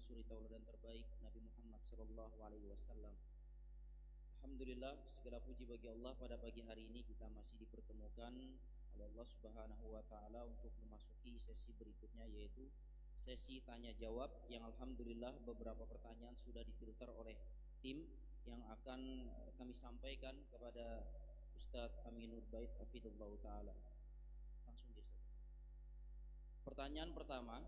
suri tauladan terbaik Nabi Muhammad sallallahu alaihi wasallam. Alhamdulillah, segala puji bagi Allah, pada pagi hari ini kita masih dipertemukan oleh Allah Subhanahu wa taala untuk memasuki sesi berikutnya, yaitu sesi tanya jawab, yang alhamdulillah beberapa pertanyaan sudah difilter oleh tim yang akan kami sampaikan kepada Ustadz Aminur Bait hafizallahu taala. Langsung geser. Pertanyaan pertama,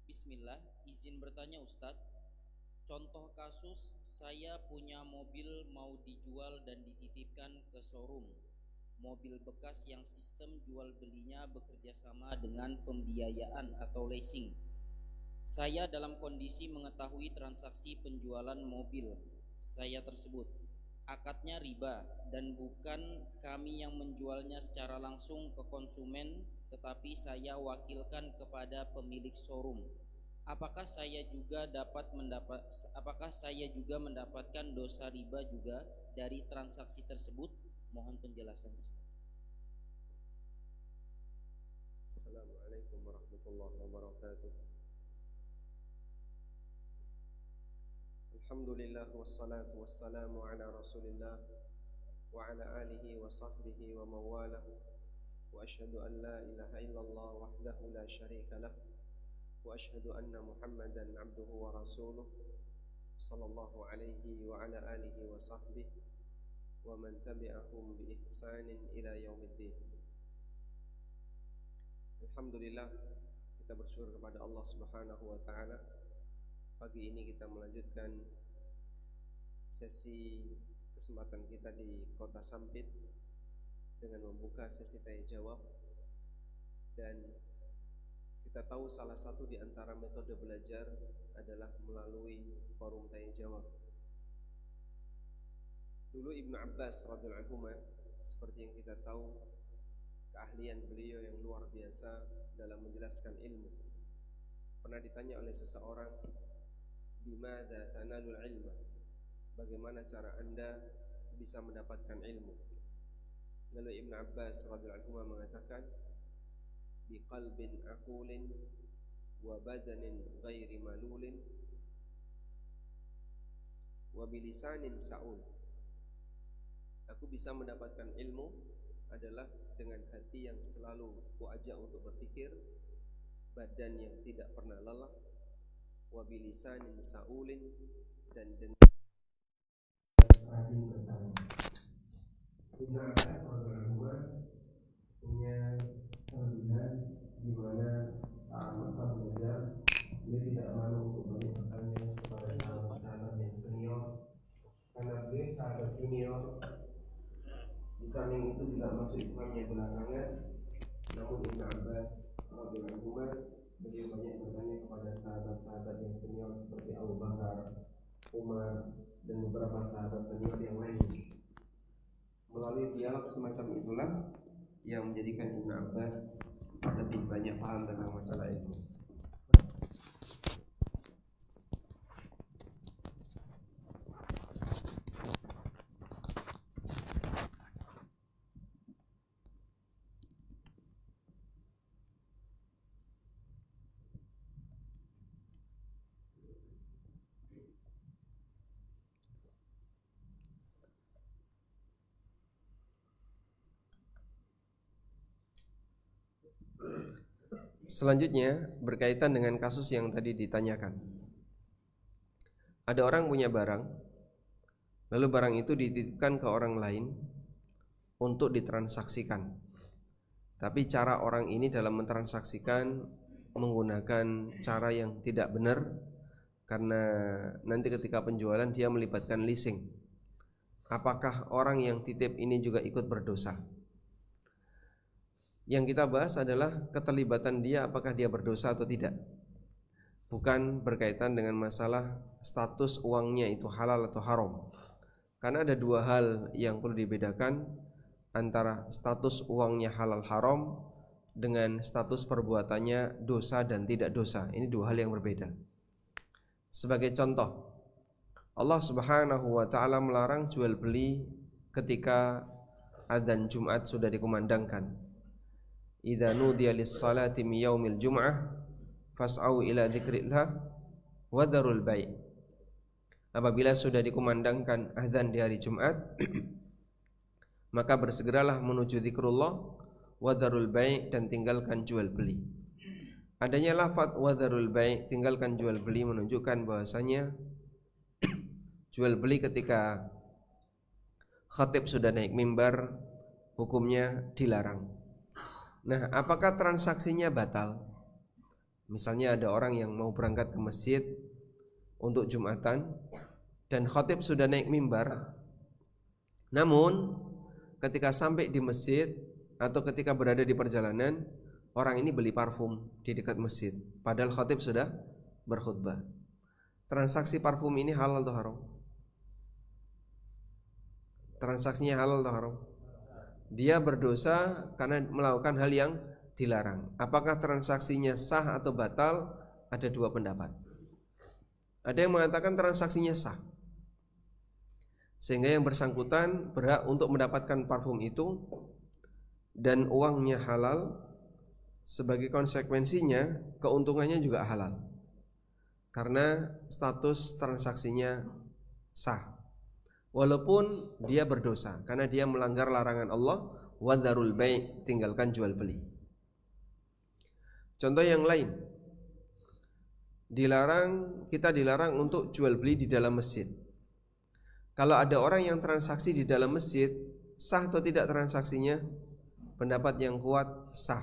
Bismillah, izin bertanya Ustadz, contoh kasus saya punya mobil mau dijual dan dititipkan ke showroom, mobil bekas yang sistem jual belinya bekerja sama dengan pembiayaan atau leasing. Saya dalam kondisi mengetahui transaksi penjualan mobil saya tersebut akadnya riba dan bukan kami yang menjualnya secara langsung ke konsumen, tetapi saya wakilkan kepada pemilik showroom. Apakah saya juga mendapatkan dosa riba juga dari transaksi tersebut? Mohon penjelasan Ustaz. Assalamualaikum warahmatullahi wabarakatuh. Alhamdulillah wassalatu wassalamu ala Rasulillah wa ala alihi wa sahbihi wa mawalah, wa ashhadu an la ilaha illallah wahdahu la syarika lah, wa ashhadu anna Muhammadan abduhu wa rasuluh sallallahu alaihi wa ala alihi wa sahbihi wa man tabi'ahum bi ihsanin ila yaumiddin. Alhamdulillah, kita bersyukur kepada Allah Subhanahu wa taala. Pagi ini kita melanjutkan sesi kesempatan kita di Kota Sampit dengan membuka sesi tanya jawab. Dan kita tahu salah satu di antara metode belajar adalah melalui forum tanya jawab. Dulu Ibnu Abbas radhiyallahu anhu, seperti yang kita tahu, keahlian beliau yang luar biasa dalam menjelaskan ilmu. Pernah ditanya oleh seseorang, "Bimadza tanalul ilma?" Bagaimana cara Anda bisa mendapatkan ilmu? Lalu Ibnu Abbas radhiyallahu anhu mengatakan, "Biqalbin aqulin wa badanin ghairi malulin wa bilisanin sa'ul." Aku bisa mendapatkan ilmu adalah dengan hati yang selalu kuajak untuk berpikir, badan yang tidak pernah lelah, wa bilisanin sa'ulin, dan dengan rajin bertanya. Ibnu Abbas punya kelebihan di mana saat masa belajar dia tidak malu untuk banyak bertanya kepada sahabat-sahabat yang senior, karena beliau sahabat junior. Di samping itu juga masuk Islamnya belakangan. Namun Ibnu Abbas radhiyallahu anhu, beliau banyak bertanya kepada sahabat-sahabat yang senior seperti Abu Bakar, Umar, dan beberapa sahabat senior yang lain. Melalui dialog semacam itulah yang menjadikan Ibnu Abbas lebih banyak paham tentang masalah itu. Selanjutnya berkaitan dengan kasus yang tadi ditanyakan. Ada orang punya barang, lalu barang itu dititipkan ke orang lain untuk ditransaksikan. Tapi cara orang ini dalam mentransaksikan menggunakan cara yang tidak benar, karena nanti ketika penjualan dia melibatkan leasing. Apakah orang yang titip ini juga ikut berdosa? Yang kita bahas adalah keterlibatan dia, apakah dia berdosa atau tidak. Bukan berkaitan dengan masalah status uangnya itu halal atau haram. Karena ada dua hal yang perlu dibedakan antara status uangnya halal haram dengan status perbuatannya dosa dan tidak dosa. Ini dua hal yang berbeda. Sebagai contoh, Allah Subhanahu wa taala melarang jual beli ketika adzan Jumat sudah dikumandangkan. Idza nudiya lis-salati min yaumil jum'ah fas'au ila dzikrillah wa dzarul bai'. Apabila sudah dikumandangkan azan di hari Jumat, maka bersegeralah menuju zikrullah wa dzarul bai' dan tinggalkan jual beli. Adanya lafaz wa dzarul bai', tinggalkan jual beli, menunjukkan bahwasanya jual beli ketika khatib sudah naik mimbar hukumnya dilarang. Nah, apakah transaksinya batal? Misalnya ada orang yang mau berangkat ke masjid untuk Jumatan dan khatib sudah naik mimbar, namun ketika sampai di masjid atau ketika berada di perjalanan, orang ini beli parfum di dekat masjid padahal khatib sudah berkhutbah. Transaksi parfum ini halal atau haram? Transaksinya halal atau haram? Dia berdosa karena melakukan hal yang dilarang. Apakah transaksinya sah atau batal? Ada dua pendapat. Ada yang mengatakan transaksinya sah, sehingga yang bersangkutan berhak untuk mendapatkan parfum itu dan uangnya halal. Sebagai konsekuensinya keuntungannya juga halal karena status transaksinya sah, walaupun dia berdosa karena dia melanggar larangan Allah, wa dzarul bai', tinggalkan jual beli. Contoh yang lain, kita dilarang untuk jual beli di dalam masjid. Kalau ada orang yang transaksi di dalam masjid, sah atau tidak transaksinya? Pendapat yang kuat sah,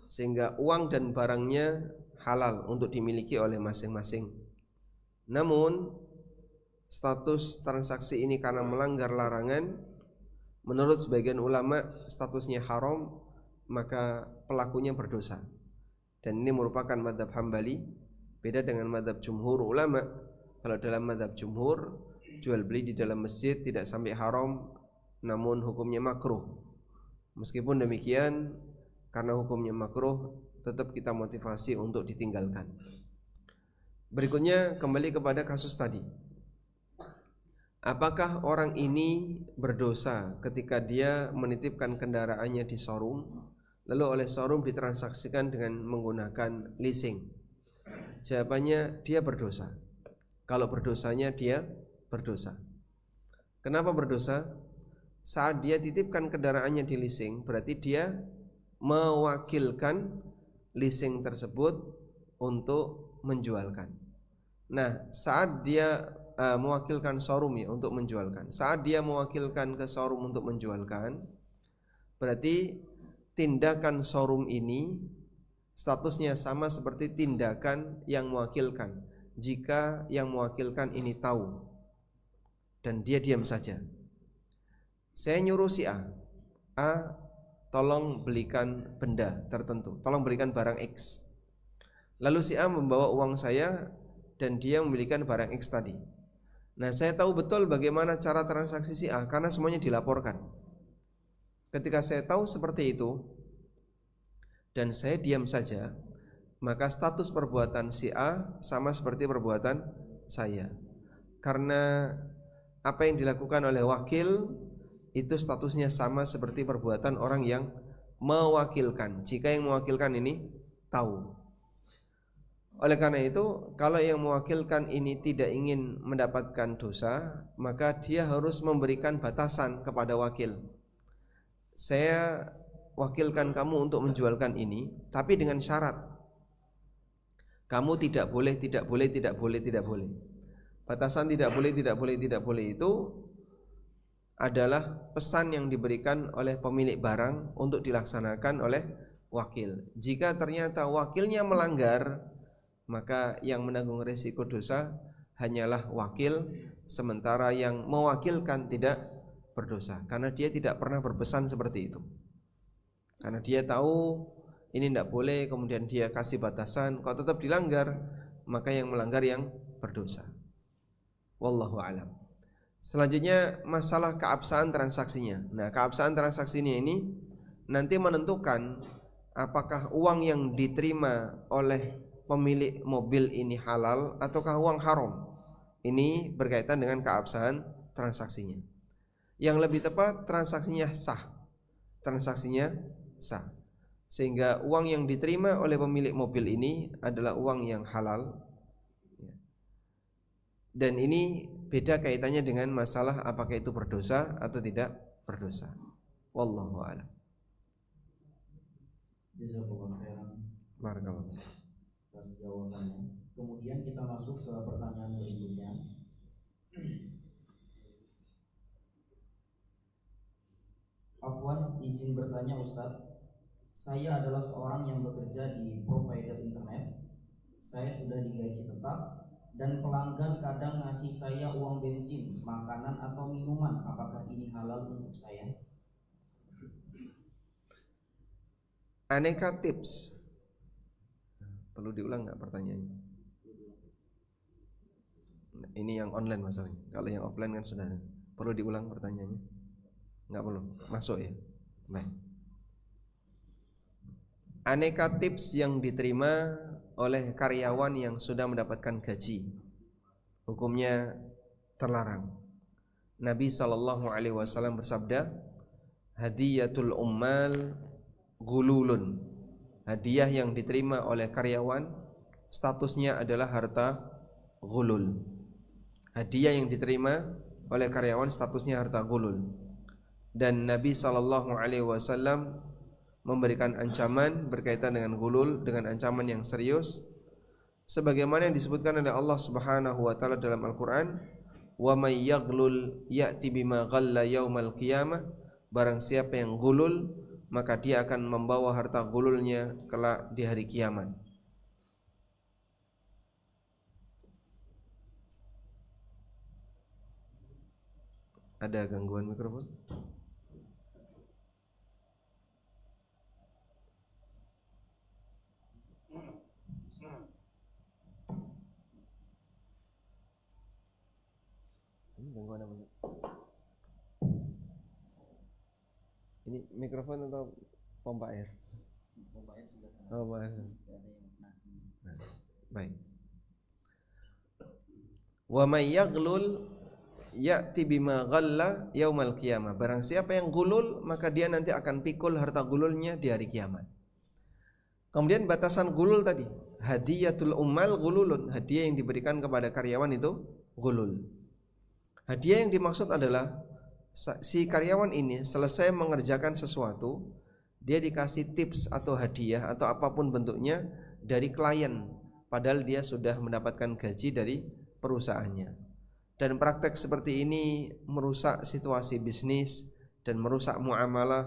sehingga uang dan barangnya halal untuk dimiliki oleh masing-masing. Namun status transaksi ini karena melanggar larangan, menurut sebagian ulama statusnya haram, maka pelakunya berdosa. Dan ini merupakan mazhab Hambali, beda dengan mazhab jumhur ulama. Kalau dalam mazhab jumhur, jual beli di dalam masjid tidak sampai haram, namun hukumnya makruh. Meskipun demikian, karena hukumnya makruh, tetap kita motivasi untuk ditinggalkan. Berikutnya kembali kepada kasus tadi. Apakah orang ini berdosa ketika dia menitipkan kendaraannya di showroom, lalu oleh showroom ditransaksikan dengan menggunakan leasing? Jawabannya, dia berdosa. Kalau berdosanya dia berdosa. Kenapa berdosa? Saat dia titipkan kendaraannya di leasing, berarti dia mewakilkan leasing tersebut untuk menjualkan. Nah, saat dia mewakilkan showroom ya untuk menjualkan, saat dia mewakilkan ke showroom untuk menjualkan, berarti tindakan showroom ini statusnya sama seperti tindakan yang mewakilkan. Jika yang mewakilkan ini tahu dan dia diam saja, saya nyuruh si A, tolong belikan benda tertentu, tolong belikan barang X. Lalu si A membawa uang saya dan dia membelikan barang X tadi. Nah, saya tahu betul bagaimana cara transaksi si A karena semuanya dilaporkan. Ketika saya tahu seperti itu dan saya diam saja, maka status perbuatan si A sama seperti perbuatan saya. Karena apa yang dilakukan oleh wakil itu statusnya sama seperti perbuatan orang yang mewakilkan, jika yang mewakilkan ini tahu. Oleh karena itu, kalau yang mewakilkan ini tidak ingin mendapatkan dosa, maka dia harus memberikan batasan kepada wakil. Saya wakilkan kamu untuk menjualkan ini, tapi dengan syarat kamu tidak boleh. Batasan tidak boleh itu adalah pesan yang diberikan oleh pemilik barang untuk dilaksanakan oleh wakil. Jika ternyata wakilnya melanggar, maka yang menanggung risiko dosa hanyalah wakil, sementara yang mewakilkan tidak berdosa, karena dia tidak pernah berpesan seperti itu. Karena dia tahu ini tidak boleh, kemudian dia kasih batasan, kok tetap dilanggar, maka yang melanggar yang berdosa. Wallahu a'lam. Selanjutnya masalah keabsahan transaksinya. Nah, keabsahan transaksinya ini nanti menentukan apakah uang yang diterima oleh pemilik mobil ini halal ataukah uang haram. Ini berkaitan dengan keabsahan transaksinya. Yang lebih tepat transaksinya sah. Transaksinya sah. Sehingga uang yang diterima oleh pemilik mobil ini adalah uang yang halal. Dan ini beda kaitannya dengan masalah apakah itu berdosa atau tidak berdosa. Wallahu a'lam. Jazakallahu khairan. Barakallahu. Atas jawabannya. Kemudian kita masuk ke pertanyaan berikutnya. Afwan, izin bertanya Ustadz. Saya adalah seorang yang bekerja di provider internet. Saya sudah digaji tetap dan pelanggan kadang ngasih saya uang bensin, makanan atau minuman. Apakah ini halal untuk saya? Aneka tips. Perlu diulang nggak pertanyaannya? Ini yang online masalahnya. Kalau yang offline kan sudah. Perlu diulang pertanyaannya? Nggak perlu. Masuk ya. Baik. Aneka tips yang diterima oleh karyawan yang sudah mendapatkan gaji, hukumnya terlarang. Nabi SAW bersabda, hadiyatul ummal gululun. Hadiah yang diterima oleh karyawan statusnya adalah harta gulul. Hadiah yang diterima oleh karyawan statusnya harta gulul. Dan Nabi SAW memberikan ancaman berkaitan dengan gulul dengan ancaman yang serius sebagaimana yang disebutkan oleh Allah Subhanahu wa taala dalam Al-Qur'an, wa may yaghlul ya'ti bima ghalla yaumal qiyamah. Barang siapa yang gulul maka dia akan membawa harta gululnya kelak di hari kiamat. Ada gangguan mikrofon? Gangguan apa? Ini mikrofon atau pompa air? Pompa air sudah. Oh, pompa air. Nah, baik. Wa may yaghlul ya'ti bima ghalla yaumal qiyamah. Barang siapa yang gulul maka dia nanti akan pikul harta gululnya di hari kiamat. Kemudian batasan gulul tadi, hadiyatul ummal gululun. Hadiah yang diberikan kepada karyawan itu gulul. Hadiah yang dimaksud adalah si karyawan ini selesai mengerjakan sesuatu, dia dikasih tips atau hadiah atau apapun bentuknya dari klien, padahal dia sudah mendapatkan gaji dari perusahaannya. Dan praktek seperti ini merusak situasi bisnis dan merusak muamalah.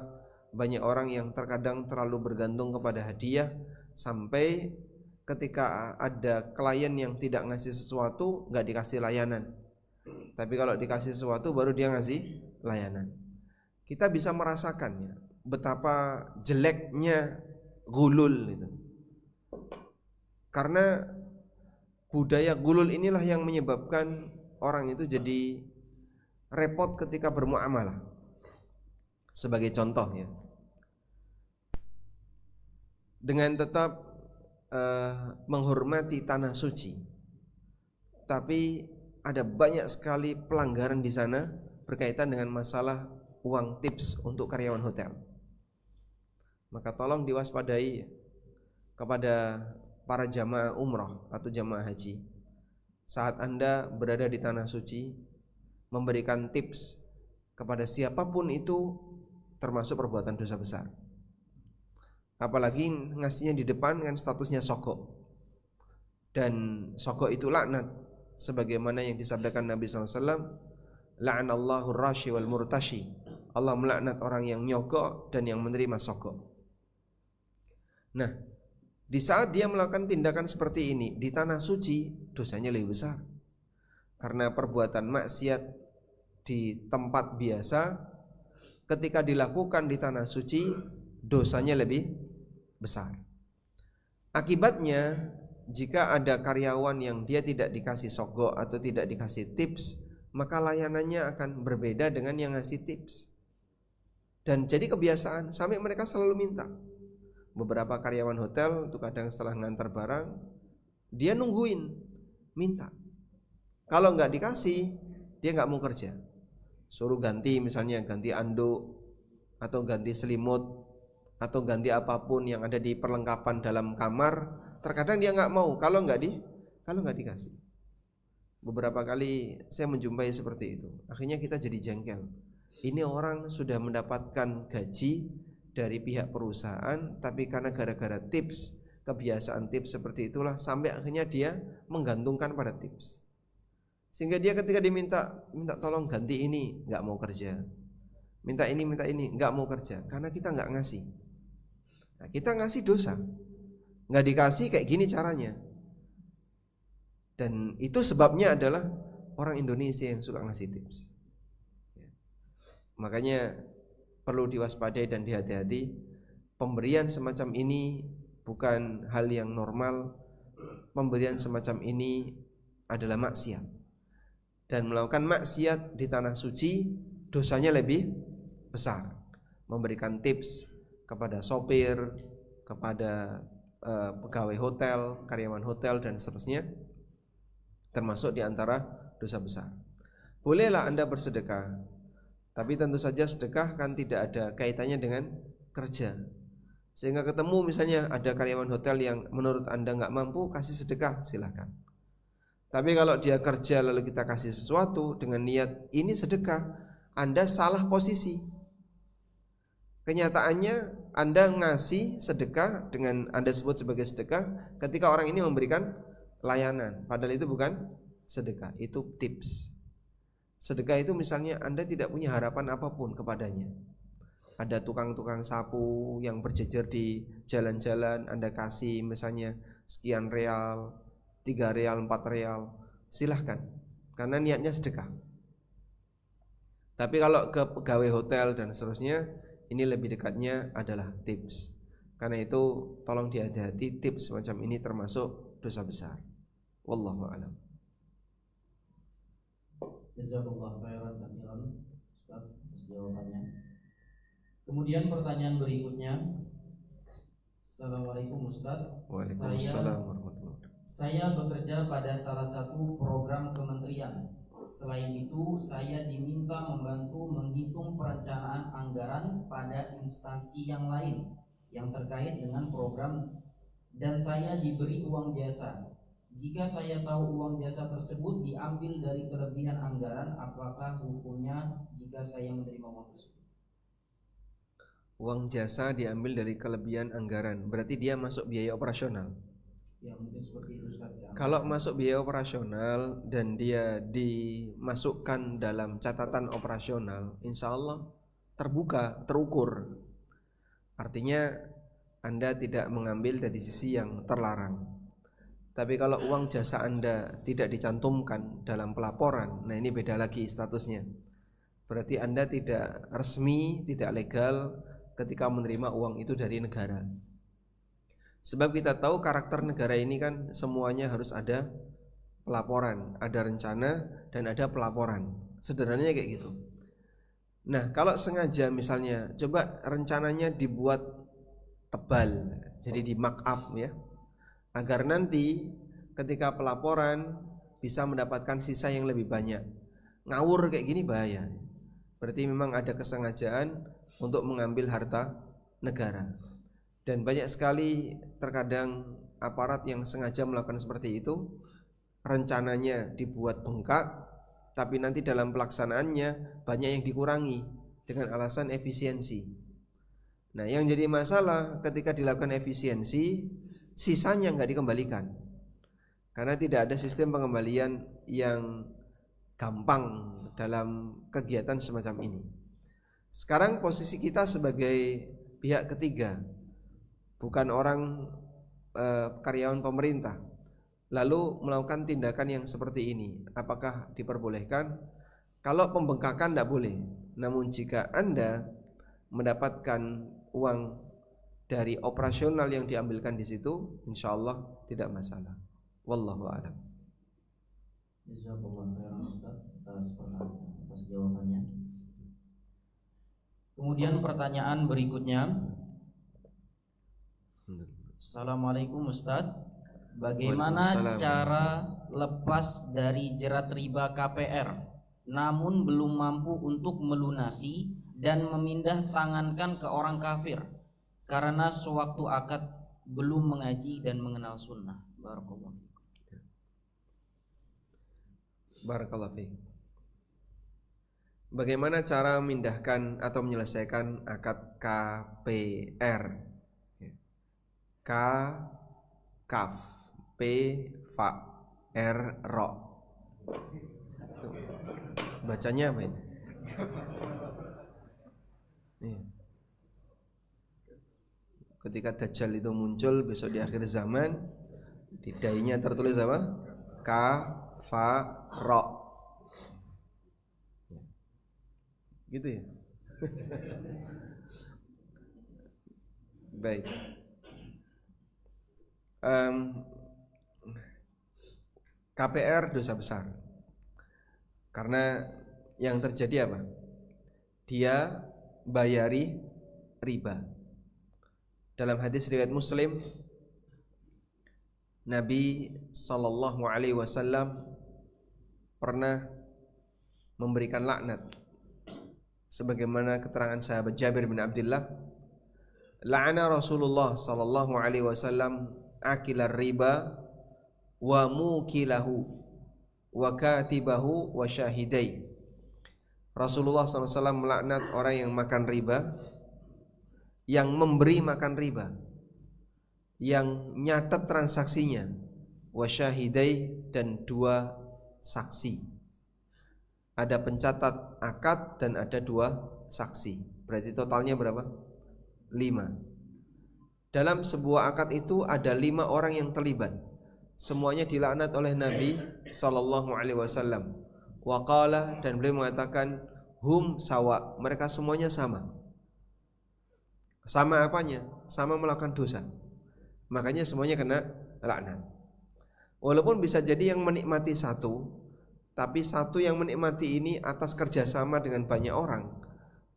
Banyak orang yang terkadang terlalu bergantung kepada hadiah sampai ketika ada klien yang tidak ngasih sesuatu nggak dikasih layanan. Tapi kalau dikasih sesuatu baru dia ngasih layanan. Kita bisa merasakan ya, betapa jeleknya gulul itu. Karena budaya gulul inilah yang menyebabkan orang itu jadi repot ketika bermuamalah. Sebagai contoh ya, dengan tetap menghormati tanah suci, tapi ada banyak sekali pelanggaran di sana berkaitan dengan masalah uang tips untuk karyawan hotel. Maka tolong diwaspadai kepada para jamaah umrah atau jamaah haji. Saat Anda berada di tanah suci, memberikan tips kepada siapapun itu termasuk perbuatan dosa besar. Apalagi ngasihnya di depan kan statusnya sogok. Dan sogok itu laknat, sebagaimana yang disabdakan Nabi SAW, la'anallahu rashi wal murtashi. Allah melaknat orang yang nyogok dan yang menerima sogok. Nah, di saat dia melakukan tindakan seperti ini di tanah suci, dosanya lebih besar. Karena perbuatan maksiat di tempat biasa ketika dilakukan di tanah suci, dosanya lebih besar. Akibatnya, jika ada karyawan yang dia tidak dikasih sogok atau tidak dikasih tips maka layanannya akan berbeda dengan yang ngasih tips. Dan jadi kebiasaan sampai mereka selalu minta. Beberapa karyawan hotel tuh kadang setelah ngantar barang dia nungguin minta. Kalau nggak dikasih dia nggak mau kerja. Suruh ganti, misalnya ganti anduk atau ganti selimut atau ganti apapun yang ada di perlengkapan dalam kamar, terkadang dia nggak mau kalau nggak dikasih. Beberapa kali saya menjumpai seperti itu. Akhirnya kita jadi jengkel. Ini orang sudah mendapatkan gaji dari pihak perusahaan, tapi karena gara-gara tips, kebiasaan tips seperti itulah sampai akhirnya dia menggantungkan pada tips. Sehingga dia ketika minta tolong ganti ini, nggak mau kerja. Minta ini nggak mau kerja karena kita nggak ngasih. Nah, kita ngasih dosa, nggak dikasih kayak gini caranya. Dan itu sebabnya adalah orang Indonesia yang suka ngasih tips. Makanya perlu diwaspadai dan dihati-hati. Pemberian semacam ini bukan hal yang normal. Pemberian semacam ini adalah maksiat. Dan melakukan maksiat di tanah suci dosanya lebih besar. Memberikan tips kepada sopir, kepada pegawai hotel, karyawan hotel dan seterusnya, termasuk di antara dosa besar. Bolehlah Anda bersedekah, tapi tentu saja sedekah kan tidak ada kaitannya dengan kerja. Sehingga ketemu misalnya ada karyawan hotel yang menurut Anda nggak mampu, kasih sedekah, silahkan. Tapi kalau dia kerja lalu kita kasih sesuatu dengan niat ini sedekah, Anda salah posisi. Kenyataannya Anda ngasih sedekah dengan Anda sebut sebagai sedekah ketika orang ini memberikan layanan, padahal itu bukan sedekah, itu tips. Sedekah itu misalnya Anda tidak punya harapan apapun kepadanya. Ada tukang-tukang sapu yang berjejer di jalan-jalan, Anda kasih misalnya sekian real, 3 real, 4 real, silahkan, karena niatnya sedekah. Tapi kalau ke pegawai hotel dan seterusnya, ini lebih dekatnya adalah tips. Karena itu tolong dihati-hati, tips semacam ini termasuk dosa besar. Wallahu a'lam. Jazakallahu khairan katsiran Ustaz atas jawabannya. Kemudian pertanyaan berikutnya. Assalamualaikum Ustaz. Waalaikumsalam warahmatullahi wabarakatuh. Saya bekerja pada salah satu program kementerian. Selain itu, saya diminta membantu menghitung perencanaan anggaran pada instansi yang lain yang terkait dengan program, dan saya diberi uang jasa. Jika saya tahu uang jasa tersebut diambil dari kelebihan anggaran, apakah hukumnya jika saya menerima uang tersebut? Uang jasa diambil dari kelebihan anggaran, berarti dia masuk biaya operasional. Ya, mungkin seperti itu Ustaz. Ya. Kalau masuk biaya operasional dan dia dimasukkan dalam catatan operasional, insya Allah terbuka, terukur. Artinya Anda tidak mengambil dari sisi yang terlarang. Tapi kalau uang jasa Anda tidak dicantumkan dalam pelaporan, nah ini beda lagi statusnya. Berarti Anda tidak resmi, tidak legal ketika menerima uang itu dari negara. Sebab kita tahu karakter negara ini kan semuanya harus ada pelaporan, ada rencana dan ada pelaporan. Sederhananya kayak gitu. Nah, kalau sengaja misalnya coba rencananya dibuat tebal, jadi di mark up ya, agar nanti ketika pelaporan bisa mendapatkan sisa yang lebih banyak. Ngawur kayak gini bahaya. Berarti memang ada kesengajaan untuk mengambil harta negara. Dan banyak sekali terkadang aparat yang sengaja melakukan seperti itu. Rencananya dibuat bengkak, tapi nanti dalam pelaksanaannya banyak yang dikurangi dengan alasan efisiensi. Nah, yang jadi masalah ketika dilakukan efisiensi, sisanya nggak dikembalikan, karena tidak ada sistem pengembalian yang gampang dalam kegiatan semacam ini. Sekarang posisi kita sebagai pihak ketiga, bukan orang karyawan pemerintah, lalu melakukan tindakan yang seperti ini, apakah diperbolehkan? Kalau pembengkakan tidak boleh, namun jika Anda mendapatkan uang dari operasional yang diambilkan di situ, insya Allah tidak masalah. Wallahu a'lam. Jazakallahu khairan Ustaz atas atas jawabannya. Kemudian pertanyaan berikutnya. Assalamualaikum Ustadz, bagaimana cara lepas dari jerat riba KPR namun belum mampu untuk melunasi dan memindah tangankan ke orang kafir karena sewaktu akad belum mengaji dan mengenal sunnah? Barakallahu fiik. Bagaimana cara memindahkan atau menyelesaikan akad KPR? K kaf P fa R ro. Bacanya apa ini? Ketika Dajjal itu muncul besok di akhir zaman, di dainya tertulis apa? K fa ro. Gitu ya. Baik. KPR dosa besar. Karena yang terjadi apa? Dia bayari riba. Dalam hadis riwayat Muslim, Nabi sallallahu alaihi wasallam pernah memberikan laknat sebagaimana keterangan sahabat Jabir bin Abdullah, la'ana Rasulullah sallallahu alaihi wasallam akilar riba wa mukilahu wa katibahu wa syahidai. Rasulullah SAW melaknat orang yang makan riba, yang memberi makan riba, yang nyatet transaksinya, wa syahidai, dan 2 saksi. Ada pencatat akad dan ada 2 saksi. Berarti totalnya berapa? 5. Dalam sebuah akad itu ada 5 orang yang terlibat. Semuanya dilaknat oleh Nabi sallallahu alaihi wasallam. Wa qala, dan beliau mengatakan hum sawa, mereka semuanya sama. Sama apanya? Sama melakukan dosa. Makanya semuanya kena laknat. Walaupun bisa jadi yang menikmati satu, tapi satu yang menikmati ini atas kerjasama dengan banyak orang,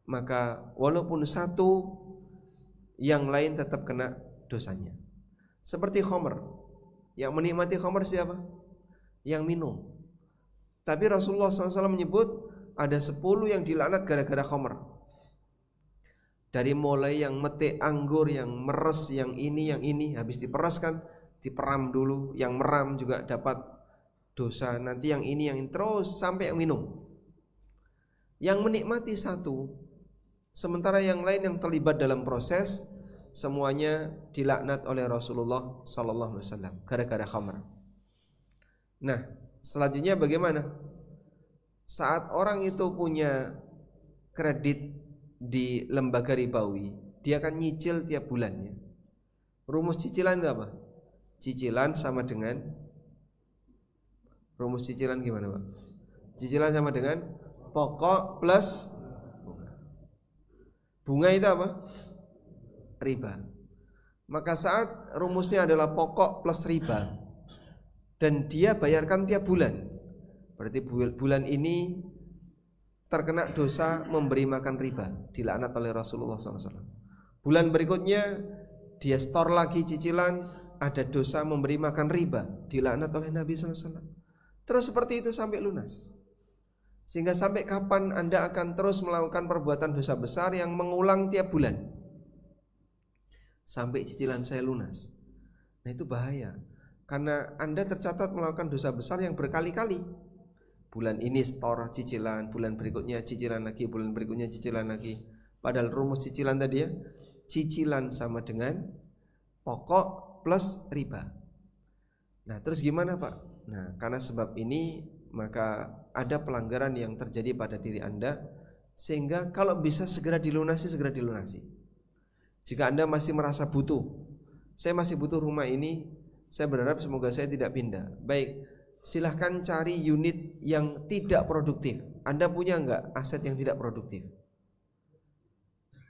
maka walaupun satu, yang lain tetap kena dosanya. Seperti khamr, yang menikmati khamr siapa? Yang minum. Tapi Rasulullah SAW menyebut ada 10 yang dilaknat gara-gara khamr. Dari mulai yang metik anggur, yang meres, yang ini, habis diperas kan, diperam dulu, yang meram juga dapat dosa, nanti yang ini, terus sampai yang minum. Yang menikmati satu, sementara yang lain yang terlibat dalam proses, semuanya dilaknat oleh Rasulullah sallallahu alaihi wasallam gara-gara khamr. Nah, selanjutnya bagaimana? Saat orang itu punya kredit di lembaga ribawi, dia akan nyicil tiap bulannya. Rumus cicilan itu apa? Cicilan sama dengan, rumus cicilan gimana, Pak? Cicilan sama dengan pokok plus bunga. Bunga itu apa? Riba. Maka saat rumusnya adalah pokok plus riba dan dia bayarkan tiap bulan, berarti bulan ini terkena dosa memberi makan riba, dilaknat oleh Rasulullah SAW. Bulan berikutnya dia store lagi cicilan, ada dosa memberi makan riba, dilaknat oleh Nabi SAW. Terus seperti itu sampai lunas. Sehingga sampai kapan Anda akan terus melakukan perbuatan dosa besar yang mengulang tiap bulan? Sampai cicilan saya lunas. Nah itu bahaya, karena Anda tercatat melakukan dosa besar yang berkali-kali. Bulan ini store cicilan, bulan berikutnya cicilan lagi, bulan berikutnya cicilan lagi. Padahal rumus cicilan tadi ya, cicilan sama dengan pokok plus riba. Nah terus gimana Pak? Nah karena sebab ini maka ada pelanggaran yang terjadi pada diri Anda, sehingga kalau bisa segera dilunasi, segera dilunasi. Jika Anda masih merasa butuh, saya masih butuh rumah ini, saya berharap semoga saya tidak pindah. Baik, silahkan cari unit yang tidak produktif. Anda punya enggak aset yang tidak produktif?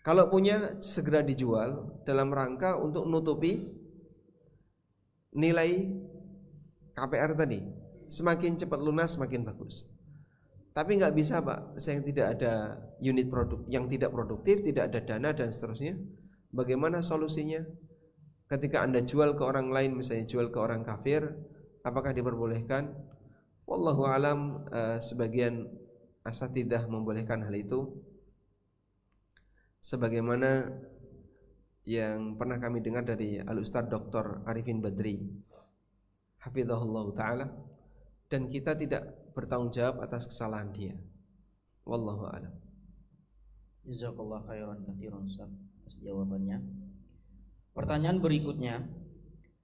Kalau punya, segera dijual dalam rangka untuk menutupi nilai KPR tadi. Semakin cepat lunas semakin bagus. Tapi nggak bisa Pak, saya tidak ada unit produk yang tidak produktif, tidak ada dana dan seterusnya. Bagaimana solusinya? Ketika Anda jual ke orang lain, misalnya jual ke orang kafir, apakah diperbolehkan? Wallahu alam, sebagian asatidzah membolehkan hal itu. Sebagaimana yang pernah kami dengar dari Al-Ustadz Dr. Arifin Badri hafizahullah ta'ala, dan kita tidak bertanggung jawab atas kesalahan dia. Wallahu a'lam. Jazakallah khairan katsiran Ustaz atas jawabannya. Pertanyaan berikutnya,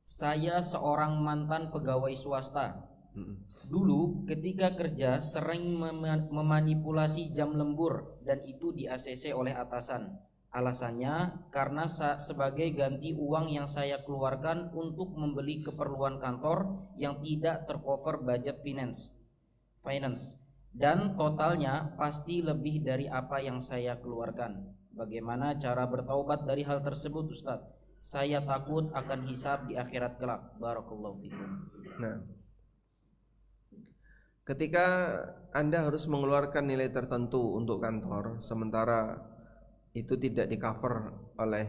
saya seorang mantan pegawai swasta. Dulu ketika kerja sering memanipulasi jam lembur dan itu di ACC oleh atasan. Alasannya karena sebagai ganti uang yang saya keluarkan untuk membeli keperluan kantor yang tidak tercover budget finance dan totalnya pasti lebih dari apa yang saya keluarkan. Bagaimana cara bertaubat dari hal tersebut Ustaz? Saya takut akan hisab di akhirat kelak. Barakallahu fikum. Nah, ketika Anda harus mengeluarkan nilai tertentu untuk kantor, sementara itu tidak di-cover oleh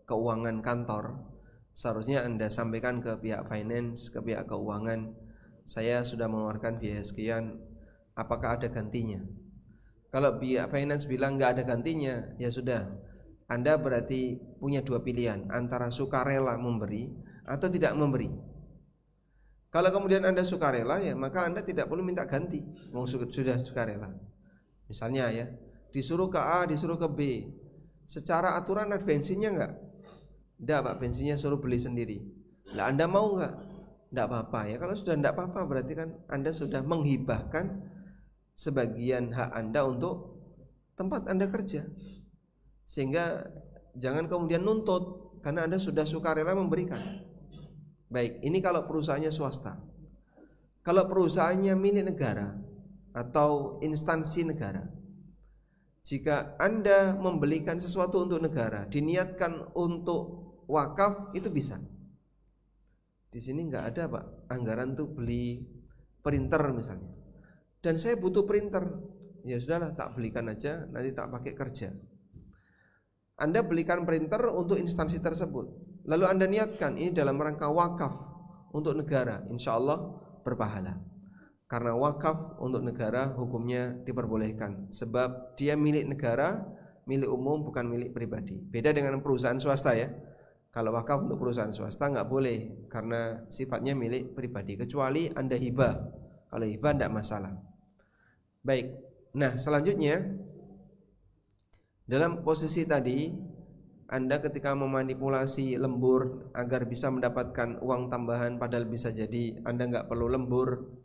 keuangan kantor, seharusnya Anda sampaikan ke pihak finance, ke pihak keuangan, saya sudah mengeluarkan biaya sekian, apakah ada gantinya? Kalau pihak finance bilang nggak ada gantinya, ya sudah, Anda berarti punya dua pilihan, antara sukarela memberi atau tidak memberi. Kalau kemudian Anda sukarela, ya maka Anda tidak perlu minta ganti, sudah sukarela. Misalnya ya, disuruh ke A, disuruh ke B, secara aturan ada bensinnya enggak? Enggak Pak, bensinnya suruh beli sendiri. Lah Anda mau enggak? Enggak apa-apa ya. Kalau sudah enggak apa-apa berarti kan Anda sudah menghibahkan sebagian hak Anda untuk tempat Anda kerja. Sehingga jangan kemudian nuntut karena Anda sudah sukarela memberikan. Baik, ini kalau perusahaannya swasta. Kalau perusahaannya milik negara atau instansi negara, jika Anda membelikan sesuatu untuk negara, diniatkan untuk wakaf, itu bisa. Di sini nggak ada Pak, anggaran tuh beli printer misalnya. Dan saya butuh printer, ya sudahlah tak belikan aja, nanti tak pakai kerja. Anda belikan printer untuk instansi tersebut, lalu Anda niatkan ini dalam rangka wakaf untuk negara, insya Allah berpahala. Karena wakaf untuk negara hukumnya diperbolehkan, sebab dia milik negara, milik umum, bukan milik pribadi. Beda dengan perusahaan swasta ya. Kalau wakaf untuk perusahaan swasta nggak boleh karena sifatnya milik pribadi, kecuali Anda hibah. Kalau hibah tidak masalah. Baik, nah selanjutnya dalam posisi tadi, Anda ketika memanipulasi lembur agar bisa mendapatkan uang tambahan, padahal bisa jadi Anda nggak perlu lembur.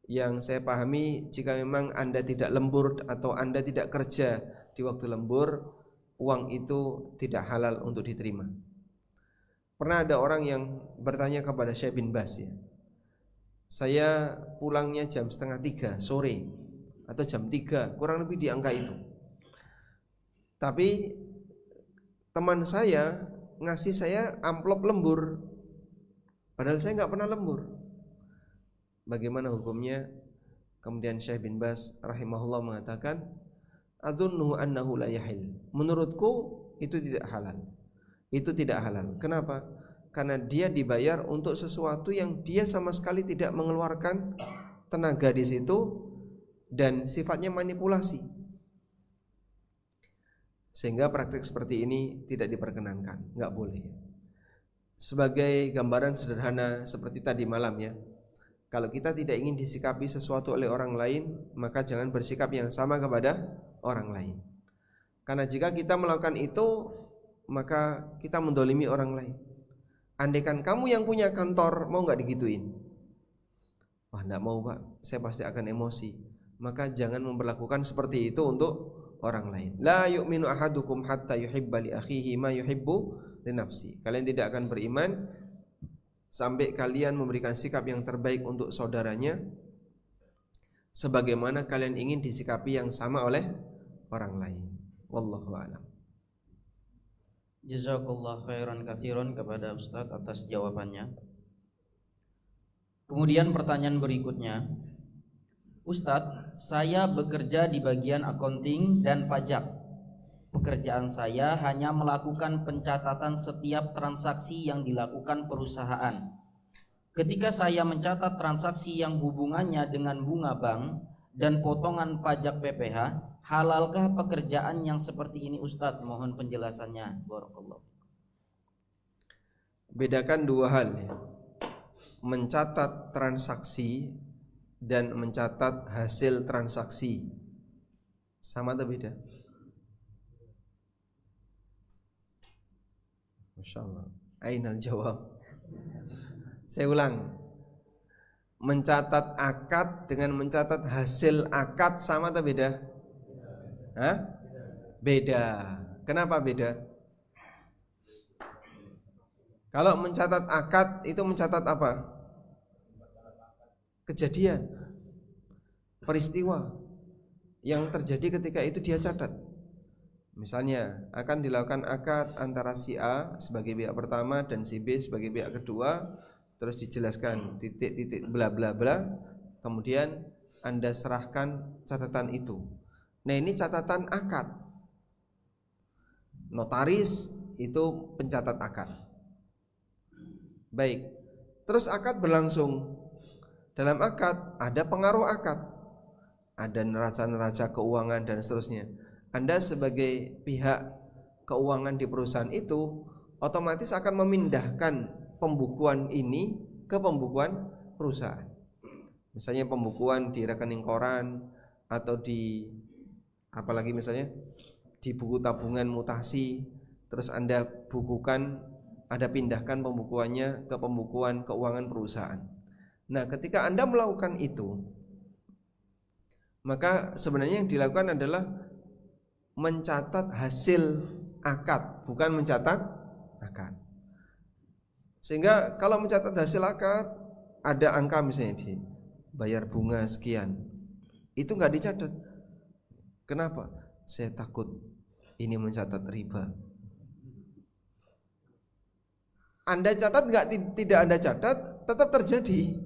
Yang saya pahami, jika memang Anda tidak lembur atau Anda tidak kerja di waktu lembur, uang itu tidak halal untuk diterima. Pernah ada orang yang bertanya kepada Syekh bin Baz ya, saya pulangnya jam 2:30 sore atau jam 3, kurang lebih di angka itu. Tapi teman saya ngasih saya amplop lembur, padahal saya nggak pernah lembur. Bagaimana hukumnya? Kemudian Syekh bin Baz rahimahullah mengatakan, adzunnu annahu la yahil. Menurutku itu tidak halal. Itu tidak halal. Kenapa? Karena dia dibayar untuk sesuatu yang dia sama sekali tidak mengeluarkan tenaga di situ dan sifatnya manipulasi. Sehingga praktik seperti ini tidak diperkenankan, nggak boleh. Sebagai gambaran sederhana seperti tadi malam ya, kalau kita tidak ingin disikapi sesuatu oleh orang lain, maka jangan bersikap yang sama kepada orang lain. Karena jika kita melakukan itu, maka kita mendolimi orang lain. Andaikan kamu yang punya kantor, mau nggak digituin? Wah, nggak mau Pak, saya pasti akan emosi. Maka jangan memperlakukan seperti itu untuk orang lain. La yu'minu ahadukum hatta yuhibba li akhihi ma yuhibbu li nafsi. Kalian tidak akan beriman sampai kalian memberikan sikap yang terbaik untuk saudaranya sebagaimana kalian ingin disikapi yang sama oleh orang lain. Wallahu a'lam. Jazakallah khairan katsiran kepada Ustadz atas jawabannya. Kemudian pertanyaan berikutnya, Ustadz, saya bekerja di bagian accounting dan pajak. Pekerjaan saya hanya melakukan pencatatan setiap transaksi yang dilakukan perusahaan. Ketika saya mencatat transaksi yang hubungannya dengan bunga bank dan potongan pajak PPh, halalkah pekerjaan yang seperti ini Ustadz? Mohon penjelasannya. Barakallah. Bedakan dua hal ya. Mencatat transaksi dan mencatat hasil transaksi sama atau beda? Masya Allah. Ainal jawab. Saya ulang. Mencatat akad dengan mencatat hasil akad sama atau beda? Hah? Beda. Kenapa beda? Kalau mencatat akad itu mencatat apa? Kejadian, peristiwa yang terjadi ketika itu dia catat. Misalnya akan dilakukan akad antara si A sebagai pihak pertama dan si B sebagai pihak kedua, terus dijelaskan titik-titik bla bla bla, kemudian Anda serahkan catatan itu. Nah, ini catatan akad. Notaris itu pencatat akad. Baik. Terus akad berlangsung. Dalam akad ada pengaruh akad, ada neraca-neraca keuangan dan seterusnya. Anda sebagai pihak keuangan di perusahaan itu otomatis akan memindahkan pembukuan ini ke pembukuan perusahaan. Misalnya pembukuan di rekening koran atau di apalagi misalnya di buku tabungan mutasi, terus Anda bukukan, Anda pindahkan pembukuannya ke pembukuan keuangan perusahaan. Nah, ketika Anda melakukan itu, maka sebenarnya yang dilakukan adalah mencatat hasil akad, bukan mencatat akad. Sehingga kalau mencatat hasil akad, ada angka misalnya di bayar bunga sekian, itu nggak dicatat. Kenapa? Saya takut ini mencatat riba. Anda catat nggak, tidak Anda catat, tetap terjadi.